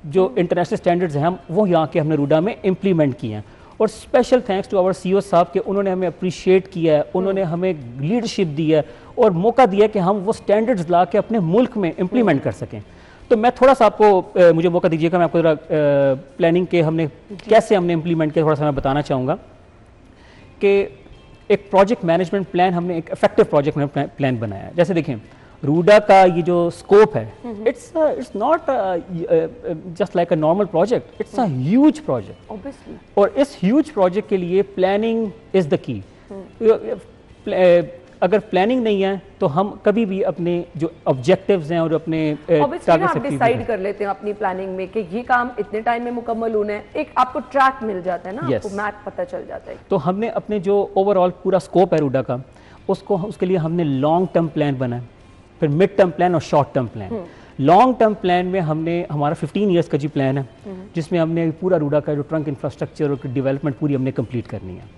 जो इंटरनेशनल स्टैंडर्ड्स हैं, हम वो यहाँ के हमने रूडा में इम्प्लीमेंट किए हैं। और special thanks to our CEO साहब के, उन्होंने हमें अप्रिशिएट किया है, उन्होंने हमें लीडरशिप दी है और मौका दिया कि हम वो स्टैंडर्ड्स ला के अपने मुल्क में इम्प्लीमेंट कर सकें। तो मैं थोड़ा सा आपको, मुझे मौका दीजिएगा, मैं आपको जरा प्लानिंग के हमने कैसे हमने इम्प्लीमेंट किया थोड़ा सा मैं बताना चाहूँगा। कि एक प्रोजेक्ट मैनेजमेंट प्लान, हमने एक इफेक्टिव प्रोजेक्ट मैनेजमेंट प्लान बनाया है। जैसे देखें रूडा का ये जो स्कोप है, it's not just like a normal project, it's a huge project obviously. और इस ह्यूज प्रोजेक्ट के लिए प्लानिंग इज द की। अगर प्लानिंग नहीं है तो हम कभी भी अपने जो ऑब्जेक्टिव्स हैं और अपने टारगेट्स आप डिसाइड कर लेते हैं अपनी प्लानिंग में कि ये काम इतने टाइम में मुकम्मल होना है, एक आपको ट्रैक मिल जाता है ना, आपको मैप पता चल जाता है। तो हमने अपने जो ओवरऑल पूरा स्कोप है रूडा का, उसके लिए हमने लॉन्ग टर्म प्लान बनाया, फिर मिड टर्म प्लान और short term plan. Long term plan में हमने, हमारा 15 ईयर्स का जी प्लान है, जिसमें हमने पूरा रूडा का जो ट्रंक इंफ्रास्ट्रक्चर और डेवलपमेंट पूरी हमने कंप्लीट करनी है।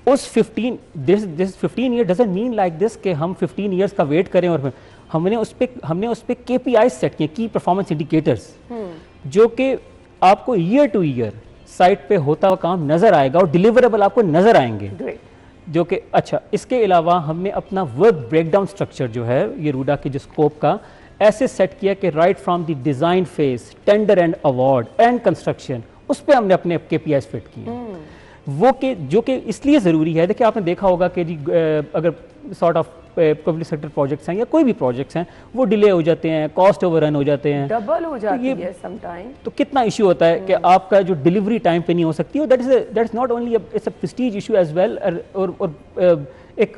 उस 15 year doesn't mean like this कि हम 15 ईयर्स का वेट करें, और हमने उस पे KPIs सेट किए, की परफॉर्मेंस इंडिकेटर्स, जो कि आपको ईयर टू ईयर साइट पे होता हुआ काम नजर आएगा और डिलीवरेबल आपको नजर आएंगे। जो कि अच्छा, इसके अलावा हमने अपना वर्क ब्रेकडाउन स्ट्रक्चर जो है ये रूडा के जो स्कोप का ऐसे सेट किया कि right from the design phase, tender and award and construction, उस पर हमने अपने KPIs फिट किए। वो के जो कि इसलिए ज़रूरी है, देखिए आपने देखा होगा कि जी अगर sort of public sector projects हैं या कोई भी प्रोजेक्ट्स हैं, वो डिले हो जाते हैं, कॉस्ट ओवररन हो जाते हैं, डबल हो जाती है समटाइम। तो कितना इशू होता है कि आपका जो डिलीवरी टाइम पे नहीं हो सकती, और that is not only it's a prestige issue as well, और एक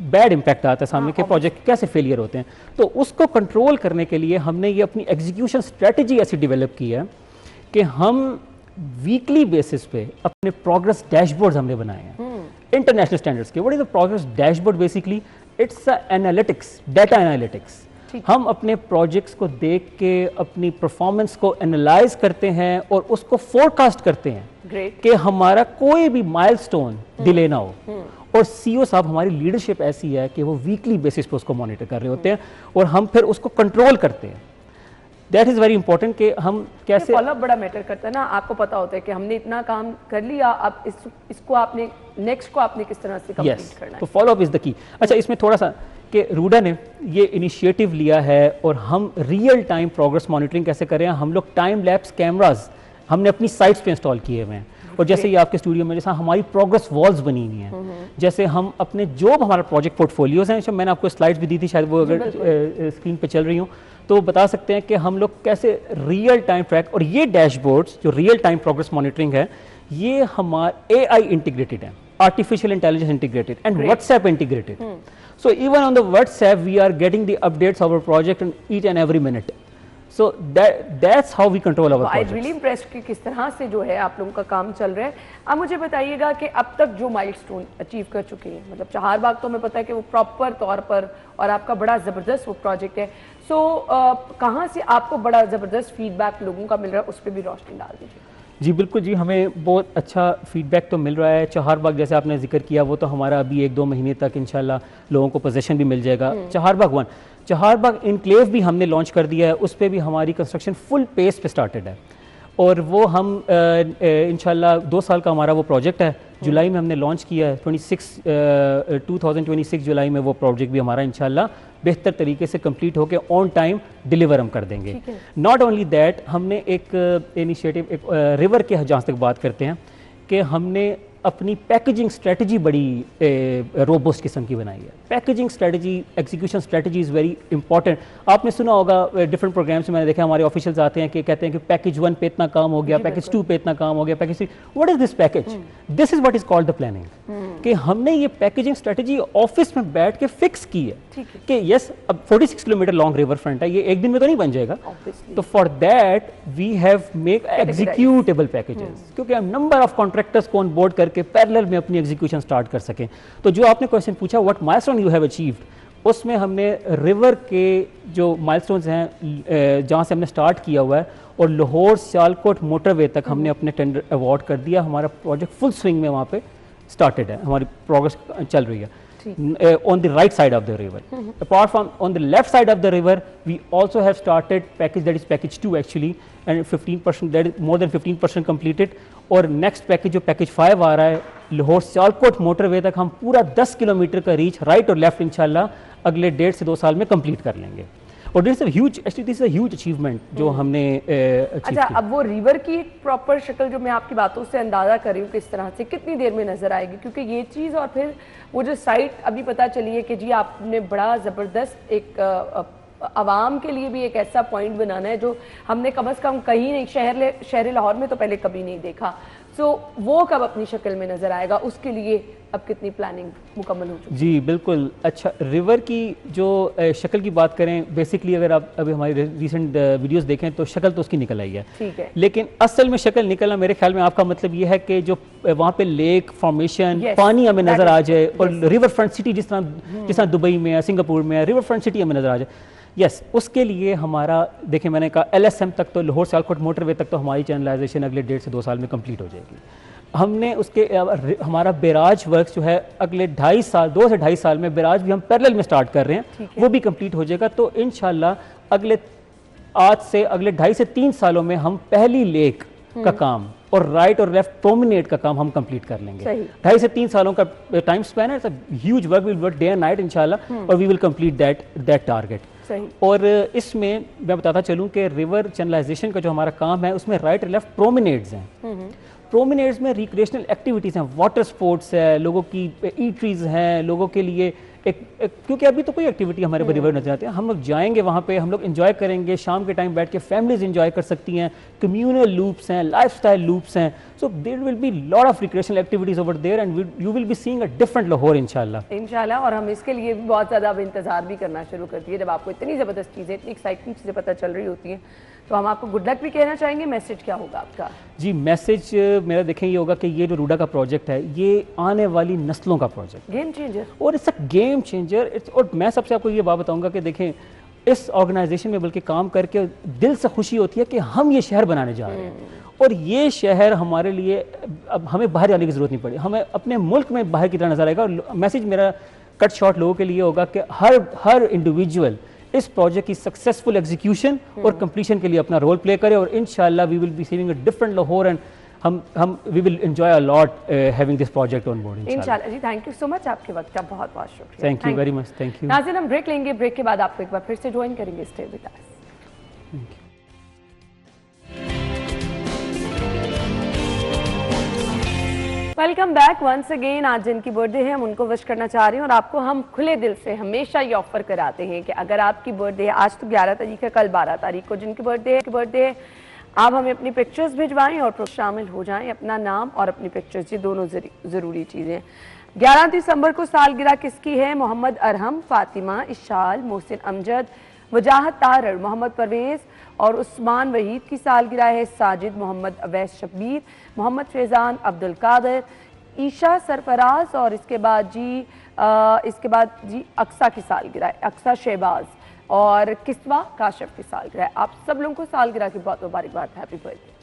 बैड इम्पैक्ट आता है सामने के प्रोजेक्ट कैसे फेलियर होते हैं। तो उसको कंट्रोल करने के लिए हमने ये अपनी एग्जीक्यूशन स्ट्रेटजी ऐसी डेवलप की है कि हम वीकली बेसिस पे अपने प्रोग्रेस डैशबोर्ड्स हमने बनाए हैं इंटरनेशनल स्टैंडर्ड्स के। What is the progress dashboard? Basically it's analytics, data analytics. हम अपने प्रोजेक्ट्स को देख के अपनी परफॉर्मेंस को एनालाइज करते हैं और उसको फोरकास्ट करते हैं कि हमारा कोई भी माइलस्टोन डिले ना हो। और CEO साहब, हमारी लीडरशिप ऐसी है कि वो वीकली बेसिस पे उसको मॉनिटर कर रहे होते हैं और हम फिर उसको कंट्रोल करते हैं। दैट इज़ वेरी इंपॉर्टेंट कि हम कैसे, फॉलोअप बड़ा मैटर करता है ना। आपको पता होता है कि हमने इतना काम कर लिया, अब इसको आपने नेक्स्ट को आपने किस तरह से कंप्लीट करना है। तो फॉलोअप इज द की। अच्छा, इसमें थोड़ा सा कि रूडा ने ये इनिशिएटिव लिया है और हम रियल टाइम प्रोग्रेस मॉनिटरिंग कैसे करें। हम लोग टाइम लैप्स कैमराज हमने अपनी साइट्स पे इंस्टॉल किए हुए हैं, और जैसे ये आपके स्टूडियो में जैसा हमारी प्रोग्रेस वॉल्स बनी हुई हैं, जैसे हम अपने जो हमारा प्रोजेक्ट पोर्टफोलियोज हैं, मैंने आपको स्लाइड्स भी दी थी, शायद वो अगर स्क्रीन पे चल रही हूँ तो बता सकते हैं कि हम लोग कैसे रियल टाइम ट्रैक। और ये डैशबोर्ड्स जो रियल टाइम प्रोग्रेस मॉनिटरिंग है, ये हमारा AI इंटीग्रेटेड है, artificial intelligence integrated and WhatsApp integrated. So even on the WhatsApp we are getting the updates of our project in each and every minute. So that's how we control our projects. I'm really impressed कि किस तरह से जो है आप लोगों का काम चल रहा है। अब मुझे बताइएगा कि अब तक जो माइलस्टोन अचीव कर चुके हैं, मतलब चहारबाग तो हमें पता है कि वो प्रॉपर तौर पर और आपका बड़ा ज़बरदस्त वो प्रोजेक्ट है। सो कहाँ से आपको बड़ा ज़बरदस्त फीडबैक लोगों का मिल रहा है, उस पर भी रोशनी डाल दीजिए। जी बिल्कुल जी, हमें बहुत अच्छा फीडबैक तो मिल रहा है। चहारबाग जैसे आपने जिक्र किया, वो तो हमारा अभी 1-2 महीने तक इंशाल्लाह लोगों को पोजीशन भी मिल जाएगा। चहारबाग 1, चहारबाग इनक्लेव भी हमने लॉन्च कर दिया है, उस पर भी हमारी कंस्ट्रक्शन फुल पेस पे स्टार्टेड है और वो हम इंशाल्लाह 2 साल का हमारा वो प्रोजेक्ट है। जुलाई में हमने लॉन्च किया है। 2026 जुलाई में वो प्रोजेक्ट भी हमारा इंशाल्लाह बेहतर तरीके से कंप्लीट होकर ऑन टाइम डिलीवर हम कर देंगे। नॉट ओनली दैट, हमने एक इनिशिएटिव, एक रिवर के जहाँ तक बात करते हैं कि हमने अपनी पैकेजिंग स्ट्रेटजी बड़ी रोबस्ट किस्म की बनाई है। Packaging strategy, execution strategy is very important. आपने सुना होगा डिफरेंट प्रोग्राम्स में, मैंने देखा हमारे ऑफिशियल्स आते हैं कि कहते हैं कि पैकेज 1 पे इतना काम हो गया, पैकेज 2 पे इतना काम हो गया, package 3। What is this package? This is what is called the planning. कि हमने ये पैकेजिंग स्ट्रेटजी ऑफिस में बैठ के फिक्स की है कि यस, अब 46 किलोमीटर लॉन्ग रिवर फ्रंट है, ये एक दिन में तो नहीं बन जाएगा। तो for that we have make executable packages, क्योंकि हम नंबर ऑफ कॉन्ट्रैक्टर्स को ऑन बोर्ड करके पैरेलल में अपनी एग्जीक्यूशन स्टार्ट कर सकें। तो जो आपने क्वेश्चन पूछा what milestone you have achieved, उसमें हमने रिवर के जो माइलस्टोन्स हैं जहाँ से हमने स्टार्ट किया हुआ है और लाहौर सियालकोट मोटरवे तक हमने अपने टेंडर अवार्ड कर दिया। हमारा प्रोजेक्ट फुल स्विंग में वहाँ पे स्टार्टेड है, हमारी प्रोग्रेस चल रही है on the right side of the river. Apart from on the left side of the river, we also have started package, that is package 2 actually, and 15%, that is more than 15% completed. और next package जो package 5 आ रहा है Lahore Sialkot motorway तक, हम पूरा 10 kilometre का reach right और left इंशाल्लाह अगले 1.5 से 2 साल में कंप्लीट कर लेंगे। और this is huge, actually this is a huge achievement जो हमने अच्छा, अब वो रिवर की एक प्रॉपर शक्ल जो मैं आपकी बातों से अंदाजा कर रही हूँ किस तरह से, कितनी देर में नजर आएगी? क्योंकि ये चीज़ और फिर वो जो साइट अभी पता चली है कि जी आपने बड़ा ज़बरदस्त एक आवाम के लिए भी एक ऐसा पॉइंट बनाना है जो हमने कम से कम कहीं नहीं, शहर लाहौर में तो पहले कभी नहीं देखा। सो वो कब अपनी शक्ल में नज़र आएगा, उसके लिए अब कितनी प्लानिंग मुकम्मल हो चुकी है? जी बिल्कुल। अच्छा, रिवर की जो शक्ल की बात करें, बेसिकली अगर आप अभी हमारी रिसेंट वीडियोस देखें तो शक्ल तो उसकी निकल आई है, ठीक है, लेकिन असल में शक्ल निकलना मेरे ख्याल में आपका मतलब ये है कि जो वहाँ पे लेक फॉर्मेशन, पानी हमें नज़र आ जाए और रिवर फ्रंट सिटी जिस तरह दुबई में है, सिंगापुर में है, रिवर फ्रंट सिटी हमें नज़र आ जाए। यस, उसके लिए हमारा देखिए, मैंने कहा LSM तक तो लाहौर सियालकोट मोटरवे तक तो हमारी चैनलाइजेशन अगले 1.5 से 2 साल में कंप्लीट हो जाएगी। हमने उसके हमारा बैराज वर्क जो है अगले 2 से ढाई साल में बैराज भी हम पैरेलल में स्टार्ट कर रहे हैं, वो भी कंप्लीट हो जाएगा। तो इंशाल्लाह आज से अगले 2.5 से 3 सालों में हम पहली लेक का काम और राइट और लेफ्ट प्रोमिनेट का काम हम कंप्लीट कर लेंगे। 2.5 से 3 सालों का टाइम स्पैन है, huge work, will work day and night इंशाल्लाह, और we will complete that target. और इसमें मैं बताता चलूं कि रिवर चैनलाइजेशन का जो हमारा काम है उसमें राइट और लेफ्ट प्रोमिनेट्स हैं। प्रोमिनेट्स में रिक्रिएशनल एक्टिविटीज़ हैं, वाटर स्पोर्ट्स है, लोगों की ईटरीज हैं, लोगों के लिए एक क्योंकि अभी तो कोई एक्टिविटी हमारे पर रिवर नजर आती है, हम लोग जाएंगे वहाँ पे, हम लोग एंजॉय करेंगे, शाम के टाइम बैठ के फैमिलीज एंजॉय कर सकती हैं, कम्युनल लूप्स हैं, लाइफस्टाइल लूप्स हैं। So there will be lot of recreational activities over there and you will be seeing a different Lahore इंशाल्लाह। और हम इसके लिए भी बहुत ज़्यादा अब इंतजार भी करना शुरू कर दिए, जब आपको इतनी ज़बरदस्त चीज़ें, इतनी एक्साइटिंग चीज़ें पता चल रही होती हैं। तो हम आपको गुड लक भी कहना चाहेंगे। मैसेज क्या होगा आपका? जी, मैसेज मेरा देखें ये होगा कि ये जो रूडा का प्रोजेक्ट है ये आने वाली नस्लों का प्रोजेक्ट, गेम चेंजर, और इट्स अ गेम चेंजर। और मैं सबसे आपको ये बात बताऊंगा कि देखें, इस ऑर्गेनाइजेशन में बल्कि काम करके दिल से खुशी होती है कि हम ये शहर बनाने जा रहे हैं, और ये शहर हमारे लिए अब हमें बाहर जाने की जरूरत नहीं पड़ी, हमें अपने मुल्क में बाहर की तरह नजर आएगा। और मैसेज मेरा कट शॉर्ट लोगों के लिए होगा कि हर इंडिविजुअल इस प्रोजेक्ट की सक्सेसफुल एग्जीक्यूशन और कंप्लीशन के लिए अपना रोल प्ले करे, और इंशाल्लाह we will be seeing a different Lahore and हम we will enjoy a lot having this project on board इंशाल्लाह। जी, थैंक यू सो मच, आपके वक्त का बहुत बहुत शुक्रिया। Thank you very much. Thank you नाज़रीन, हम ब्रेक लेंगे, ब्रेक के बाद आपको एक बार फिर से ज्वाइन करेंगे। Stay with us. Welcome back once again. आज जिनकी बर्थडे है हम उनको विश करना चाह रही हूँ, और आपको हम खुले दिल से हमेशा ये ऑफर कराते हैं कि अगर आपकी बर्थडे है, आज तो 11 तारीख है, कल 12 तारीख को जिनकी बर्थडे है आप हमें अपनी पिक्चर्स भिजवाएं और शामिल हो जाएं। अपना नाम और अपनी पिक्चर्स, ये दोनों ज़रूरी चीज़ें। 11 दिसंबर को सालगिरह किसकी है? मोहम्मद अरहम, फातिमा, इशाल, मोहसिन अमजद, वजाहत तारड़, मोहम्मद परवेज़ और उस्मान वहीद की सालगिरह है। साजिद, मोहम्मद अवैस शब्बीर, मोहम्मद फैज़ान, अब्दुल कादिर, ईशा सरफराज, और इसके बाद जी अक्सा की सालगिरह है, अक्सा शहबाज, और किस्वा काशिफ की सालगिरह। आप सब लोगों को सालगिरह की बहुत मुबारकबाद। Happy birthday.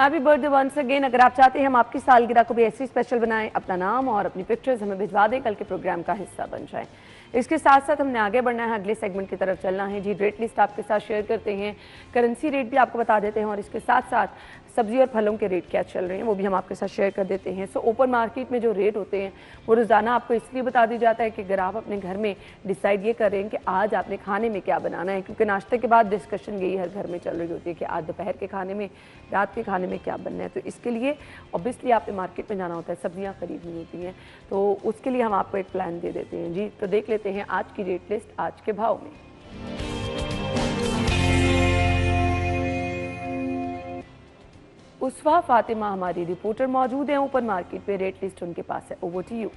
Happy birthday once again. अगर आप चाहते हैं हम आपकी सालगिरह को भी ऐसी स्पेशल बनाएं, अपना नाम और अपनी पिक्चर्स हमें भिजवा दें, कल के प्रोग्राम का हिस्सा बन जाएं। इसके साथ साथ हमने आगे बढ़ना है, अगले सेगमेंट की तरफ चलना है जी। रेट लिस्ट आपके साथ शेयर करते हैं, करेंसी रेट भी आपको बता देते हैं और इसके साथ साथ सब्जी और फलों के रेट क्या चल रहे हैं वो भी हम आपके साथ शेयर कर देते हैं। सो ओपन मार्केट में जो रेट होते हैं वो रोज़ाना आपको इसलिए बता दी जाता है कि अगर आप अपने घर में डिसाइड ये कर रहे हैं कि आज आपने खाने में क्या बनाना है, क्योंकि नाश्ते के बाद डिस्कशन यही हर घर में चल रही होती है कि आज दोपहर के खाने में, रात के खाने में क्या बनना है। तो इसके लिए ऑब्वियसली आपने मार्केट में जाना होता है, सब्जियाँ खरीदनी होती हैं, तो उसके लिए हम आपको एक प्लान दे देते हैं जी। तो देख लेते हैं आज की रेट लिस्ट आज के भाव में। उसवा फातिमा हमारी रिपोर्टर मौजूद है ओपन मार्केट पे, रेट लिस्ट उनके पास है। Over to you.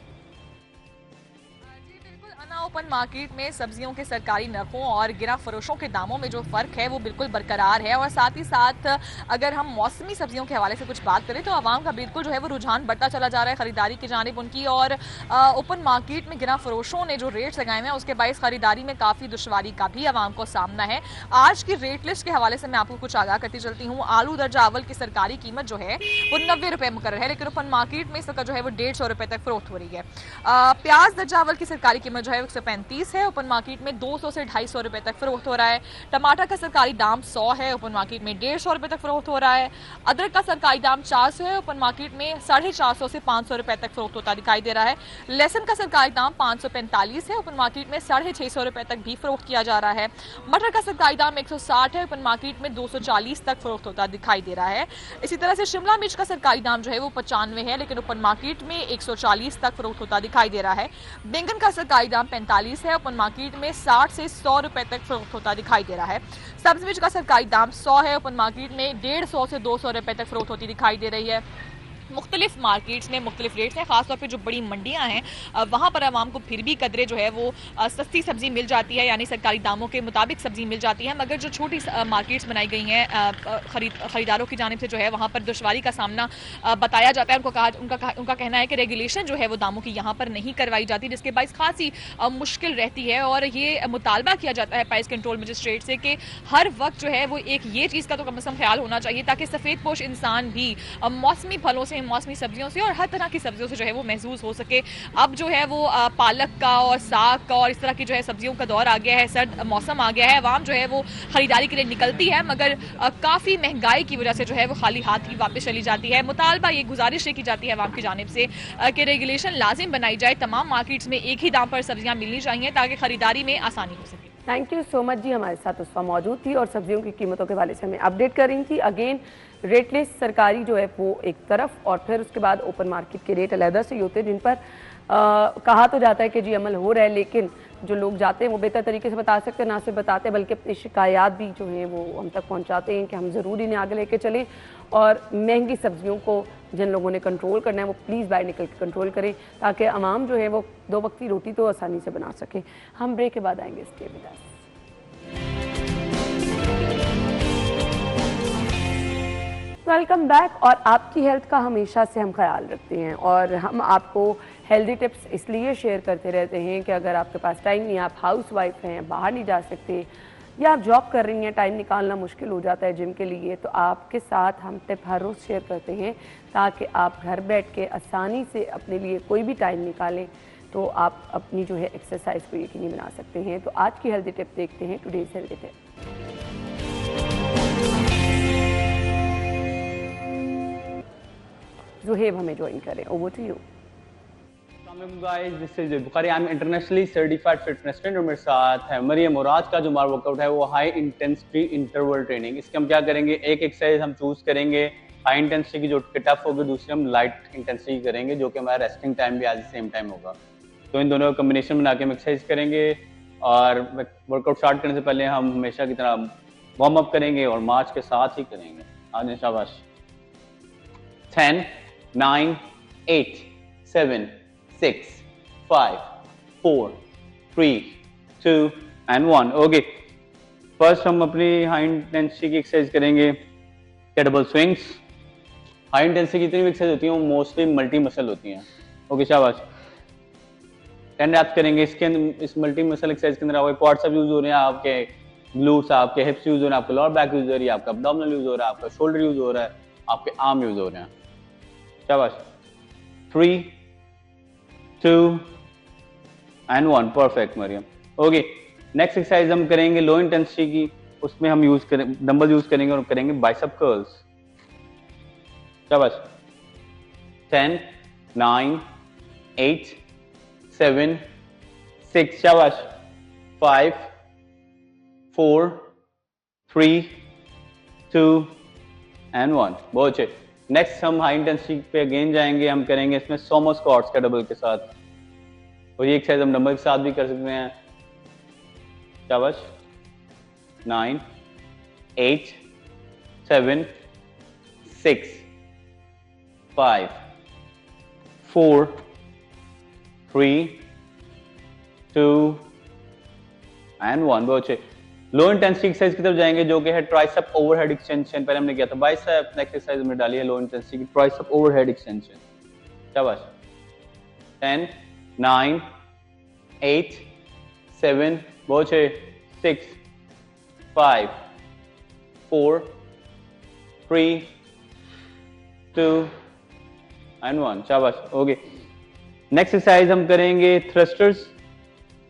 Open market में सब्जियों के सरकारी नरखों और गिरा फरोशों के दामों में जो फ़र्क है वो बिल्कुल बरकरार है। और साथ ही साथ अगर हम मौसमी सब्जियों के हवाले से कुछ बात करें तो आवाम का बिल्कुल जो है वो रुझान बढ़ता चला जा रहा है खरीदारी की जानिब उनकी। और ओपन मार्केट में गिरा फरोशों ने जो रेट्स लगाए हैं उसके बायस खरीदारी में काफ़ी दुश्वारी का भी आवाम को सामना है। आज की रेट लिस्ट के हवाले से मैं आपको कुछ आगाह करती चलती हूँ। आलू दर्जा अव्वल की सरकारी कीमत जो है वो 90 रुपये मुकर्रर है, लेकिन ओपन मार्केट में इसका जो है वो 150 रुपये तक फरोख्त हो रही है। प्याज दर्जा अव्वल की सरकारी कीमत जो है 135 है, ओपन मार्केट में 200 से 250 रुपए तक फरोख्त हो रहा है। टमाटर का सरकारी दाम 100 है, ओपन मार्केट में 150 रुपए तक फरोख्त हो रहा है। अदरक का सरकारी दाम 400 है, ओपन मार्केट में 450 से 500 रुपए तक फरोख्त होता दिखाई दे रहा है। लहसुन का सरकारी दाम 545 है, ओपन मार्केट में 650 रुपए तक भी फरोख्त किया जा रहा है। मटर का सरकारी दाम 160 है, ओपन मार्केट में 240 तक फरोख्त होता दिखाई दे रहा है। इसी तरह से शिमला मिर्च का सरकारी दाम जो है वो 95 है, लेकिन ओपन मार्केट में 140 तक फरोख्त होता दिखाई दे रहा है। बैंगन का सरकारी दाम 45 है, ओपन मार्केट में 60 से 100 रुपए तक फरोख्त होता दिखाई दे रहा है। सब्जी मिर्च का सरकारी दाम 100 है, ओपन मार्केट में 150 से 200 रुपए तक फरोख्त होती दिखाई दे रही है। मुख्तलिफ मार्केट्स में मुख्तलिफ रेट्स हैं, खासतौर पे जो बड़ी मंडियां हैं वहाँ पर आवाम को फिर भी कदरे जो है वो सस्ती सब्जी मिल जाती है, यानी सरकारी दामों के मुताबिक सब्जी मिल जाती है। मगर जो छोटी मार्केट्स बनाई गई हैं खरीदारों की जानिब से जो है वहाँ पर दुश्वारी का सामना बताया जाता है। उनका कहना है कि रेगुलेशन जो है वो दामों की यहाँ पर नहीं करवाई जाती, जिसके बायस खासी मुश्किल रहती है। और ये मुतालबा किया जाता है प्राइस कंट्रोल मजिस्ट्रेट से कि हर वक्त जो है वो एक ये चीज़ का तो कम से कम ख्याल होना चाहिए ताकि सफ़ेद पोश इंसान भी मौसमी फलों से, मौसमी सब्जियों से और हर तरह की सब्जियों से जो है वो महसूस हो सके। अब जो है वो पालक का और साग का और इस तरह की जो है सब्जियों का दौर आ गया है, सर्द मौसम आ गया है, आवाम जो है वो खरीदारी के लिए निकलती है, मगर काफ़ी महंगाई की वजह से जो है वो खाली हाथ ही वापस चली जाती है। मुतालबा ये गुजारिश की जाती है आवाम की जानिब से कि रेगुलेशन लाजिम बनाई जाए, तमाम मार्केट्स में एक ही दाम पर सब्जियाँ मिलनी चाहिए ताकि खरीदारी में आसानी हो सके। थैंक यू सो मच जी। हमारे साथ उसका मौजूद थी और सब्जियों की कीमतों के हवाले से हमें अपडेट कर रही थी। अगेन रेट लिस्ट सरकारी जो है वो एक तरफ और फिर उसके बाद ओपन मार्केट के रेट अलहदा से ही होते हैं जिन पर कहा तो जाता है कि जी अमल हो रहा है, लेकिन जो लोग जाते हैं वो बेहतर तरीके से बता सकते हैं, ना सिर्फ बताते हैं बल्कि अपनी शिकायत भी जो है वो हम तक पहुंचाते हैं कि हम ज़रूरी इन्हें आगे लेके चलें और महंगी सब्जियों को जिन लोगों ने कंट्रोल करना है वो प्लीज़ बाहर निकल के कंट्रोल करें ताकि आवाम जो है वो 2 वक्त की रोटी तो आसानी से बना सके। हम ब्रेक के बाद आएंगे stay with us. Welcome back. और आपकी हेल्थ का हमेशा से हम ख्याल रखते हैं और हम आपको हेल्दी टिप्स इसलिए शेयर करते रहते हैं कि अगर आपके पास टाइम नहीं, आप हाउस वाइफ हैं, बाहर नहीं जा सकते या आप जॉब कर रही हैं, टाइम निकालना मुश्किल हो जाता है जिम के लिए, तो आपके साथ हम टिप हर रोज़ शेयर करते हैं ताकि आप घर बैठ के आसानी से अपने लिए कोई भी टाइम निकालें तो आप अपनी जो है एक्सरसाइज को यकीनी बना सकते हैं। तो आज की हेल्दी टिप देखते हैं, टुडेज हेल्दी टिप। ज़ुहेब हमें ज्वाइन करें। Over to you. Guys, this is Bukhari. I am internationally certified fitness trainer. मेरे साथ है मरियम और आज का जो हमारा वर्कआउट है वो हाई इंटेंसिटी इंटरवल ट्रेनिंग। इसके हम क्या करेंगे, एक एक्सरसाइज हम चूज करेंगे हाई इंटेंसिटी की जो टफ होगी, दूसरी हम लाइट इंटेंसिटी करेंगे जो कि हमारा रेस्टिंग टाइम भी आज सेम टाइम होगा। तो इन दोनों का कम्बिनेशन बना के हम एक्सरसाइज करेंगे और वर्कआउट स्टार्ट करने से पहले हम हमेशा की तरह वार्म अप करेंगे और मार्च के साथ ही करेंगे। आज शाबाश। 10 9 8 7 6 5 4 3 2 and 1। ओके, फर्स्ट हम अपनी हाई इंटेंसिटी की एक्सरसाइज करेंगे केटलबेल स्विंग्स। हाई इंटेंसिटी की जितनी भी एक्सरसाइज होती हैं वो मोस्टली मल्टी मसल होती हैं। ओके शाबाश। 10 रैप्स करेंगे। इसके अंदर इस मल्टी मसल एक्सरसाइज के अंदर आपके क्वाड्रिसेप्स यूज हो रहे हैं, आपके ग्लूट्स, आपके हिप्स यूज हो रहे हैं, आपका लोअर बैक यूज हो रही है, आपका एब्डोमिनल यूज हो रहा है, आपका शोल्डर यूज हो रहा है। आपके आर्म यूज हो रहे हैं। शाबाश। 3 2 and 1 perfect Mariam. Okay, next exercise हम करेंगे लो इंटेंसिटी की, उसमें हम यूज करें डंबल यूज करेंगे और करेंगे बाइसेप कर्ल्स। शाबाश। 10 9 8 7 6 शाबाश। 5 4 3 2 एंड 1 बहुत अच्छे। नेक्स्ट हम हाई इंटेंसिटी पे अगेन जाएंगे, हम करेंगे इसमें सोमो स्क्वाट्स का डबल के साथ, और ये एक्सरसाइज हम डंबल के साथ भी कर सकते हैं। शाबाश। 9 8 7 6 5 4 3 2 एंड 1 बहुत अच्छे। लो इंटेंसिटी एक्सरसाइज की तरफ जाएंगे जो कि है ट्राइसेप ओवरहेड एक्सटेंशन। पहले हमने किया था बाइसेप, नेक्स्ट एक्सरसाइज में डाली है लो इंटेंसिटी की ट्राइसेप ओवरहेड एक्सटेंशन। शाबाश। 10 9 8 7 बहुत अच्छे 6 5 4 3 2 एंड 1 शाबाश। ओके, नेक्स्ट एक्सरसाइज हम करेंगे थ्रस्टर्स।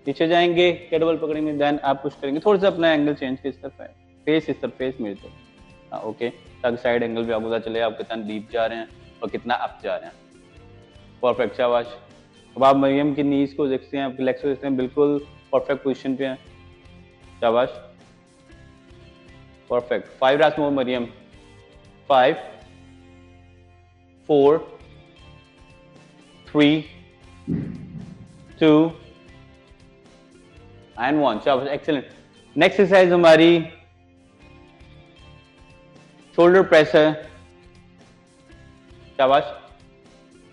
नीचे जाएंगे, केटबल पकड़ेंगे, देन आप पुश करेंगे, थोड़ा सा अपना एंगल चेंज के इस तरफ है, फेस इस तरफ, फेस मेरे तरफ। हाँ ओके, ताकि साइड एंगल भी आपको पता चले आप कितना डीप जा रहे हैं और कितना अप जा रहे हैं। परफेक्ट शाबाश। अब आप मरियम की नीज को देखते हैं, आपके लेग्स को देखते हैं, बिल्कुल परफेक्ट पोजीशन पे हैं। शाबाश परफेक्ट। 5 रास मोर मरियम। 5 4 3 2 एंड 1 शाबाश एक्सीलेंट। नेक्स्ट एक्सरसाइज हमारी शोल्डर प्रेस है। शाबाश।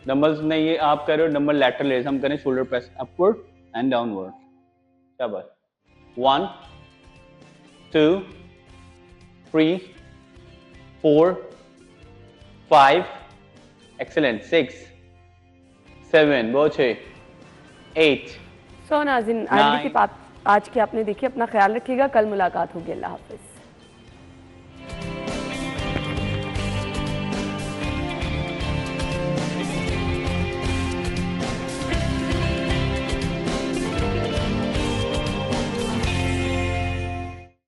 डंबल्स नहीं ये आप कर रहे हो, डंबल लैटरल रेज, हम करें shoulder press upward and downward. शाबाश। 1 2 3 4 5 एक्सीलेंट 6 7 बहुत अच्छे 8। सो नाज़रीन, आज की आपने देखी, अपना ख्याल रखिएगा, कल मुलाकात होगी। अल्लाह हाफिज।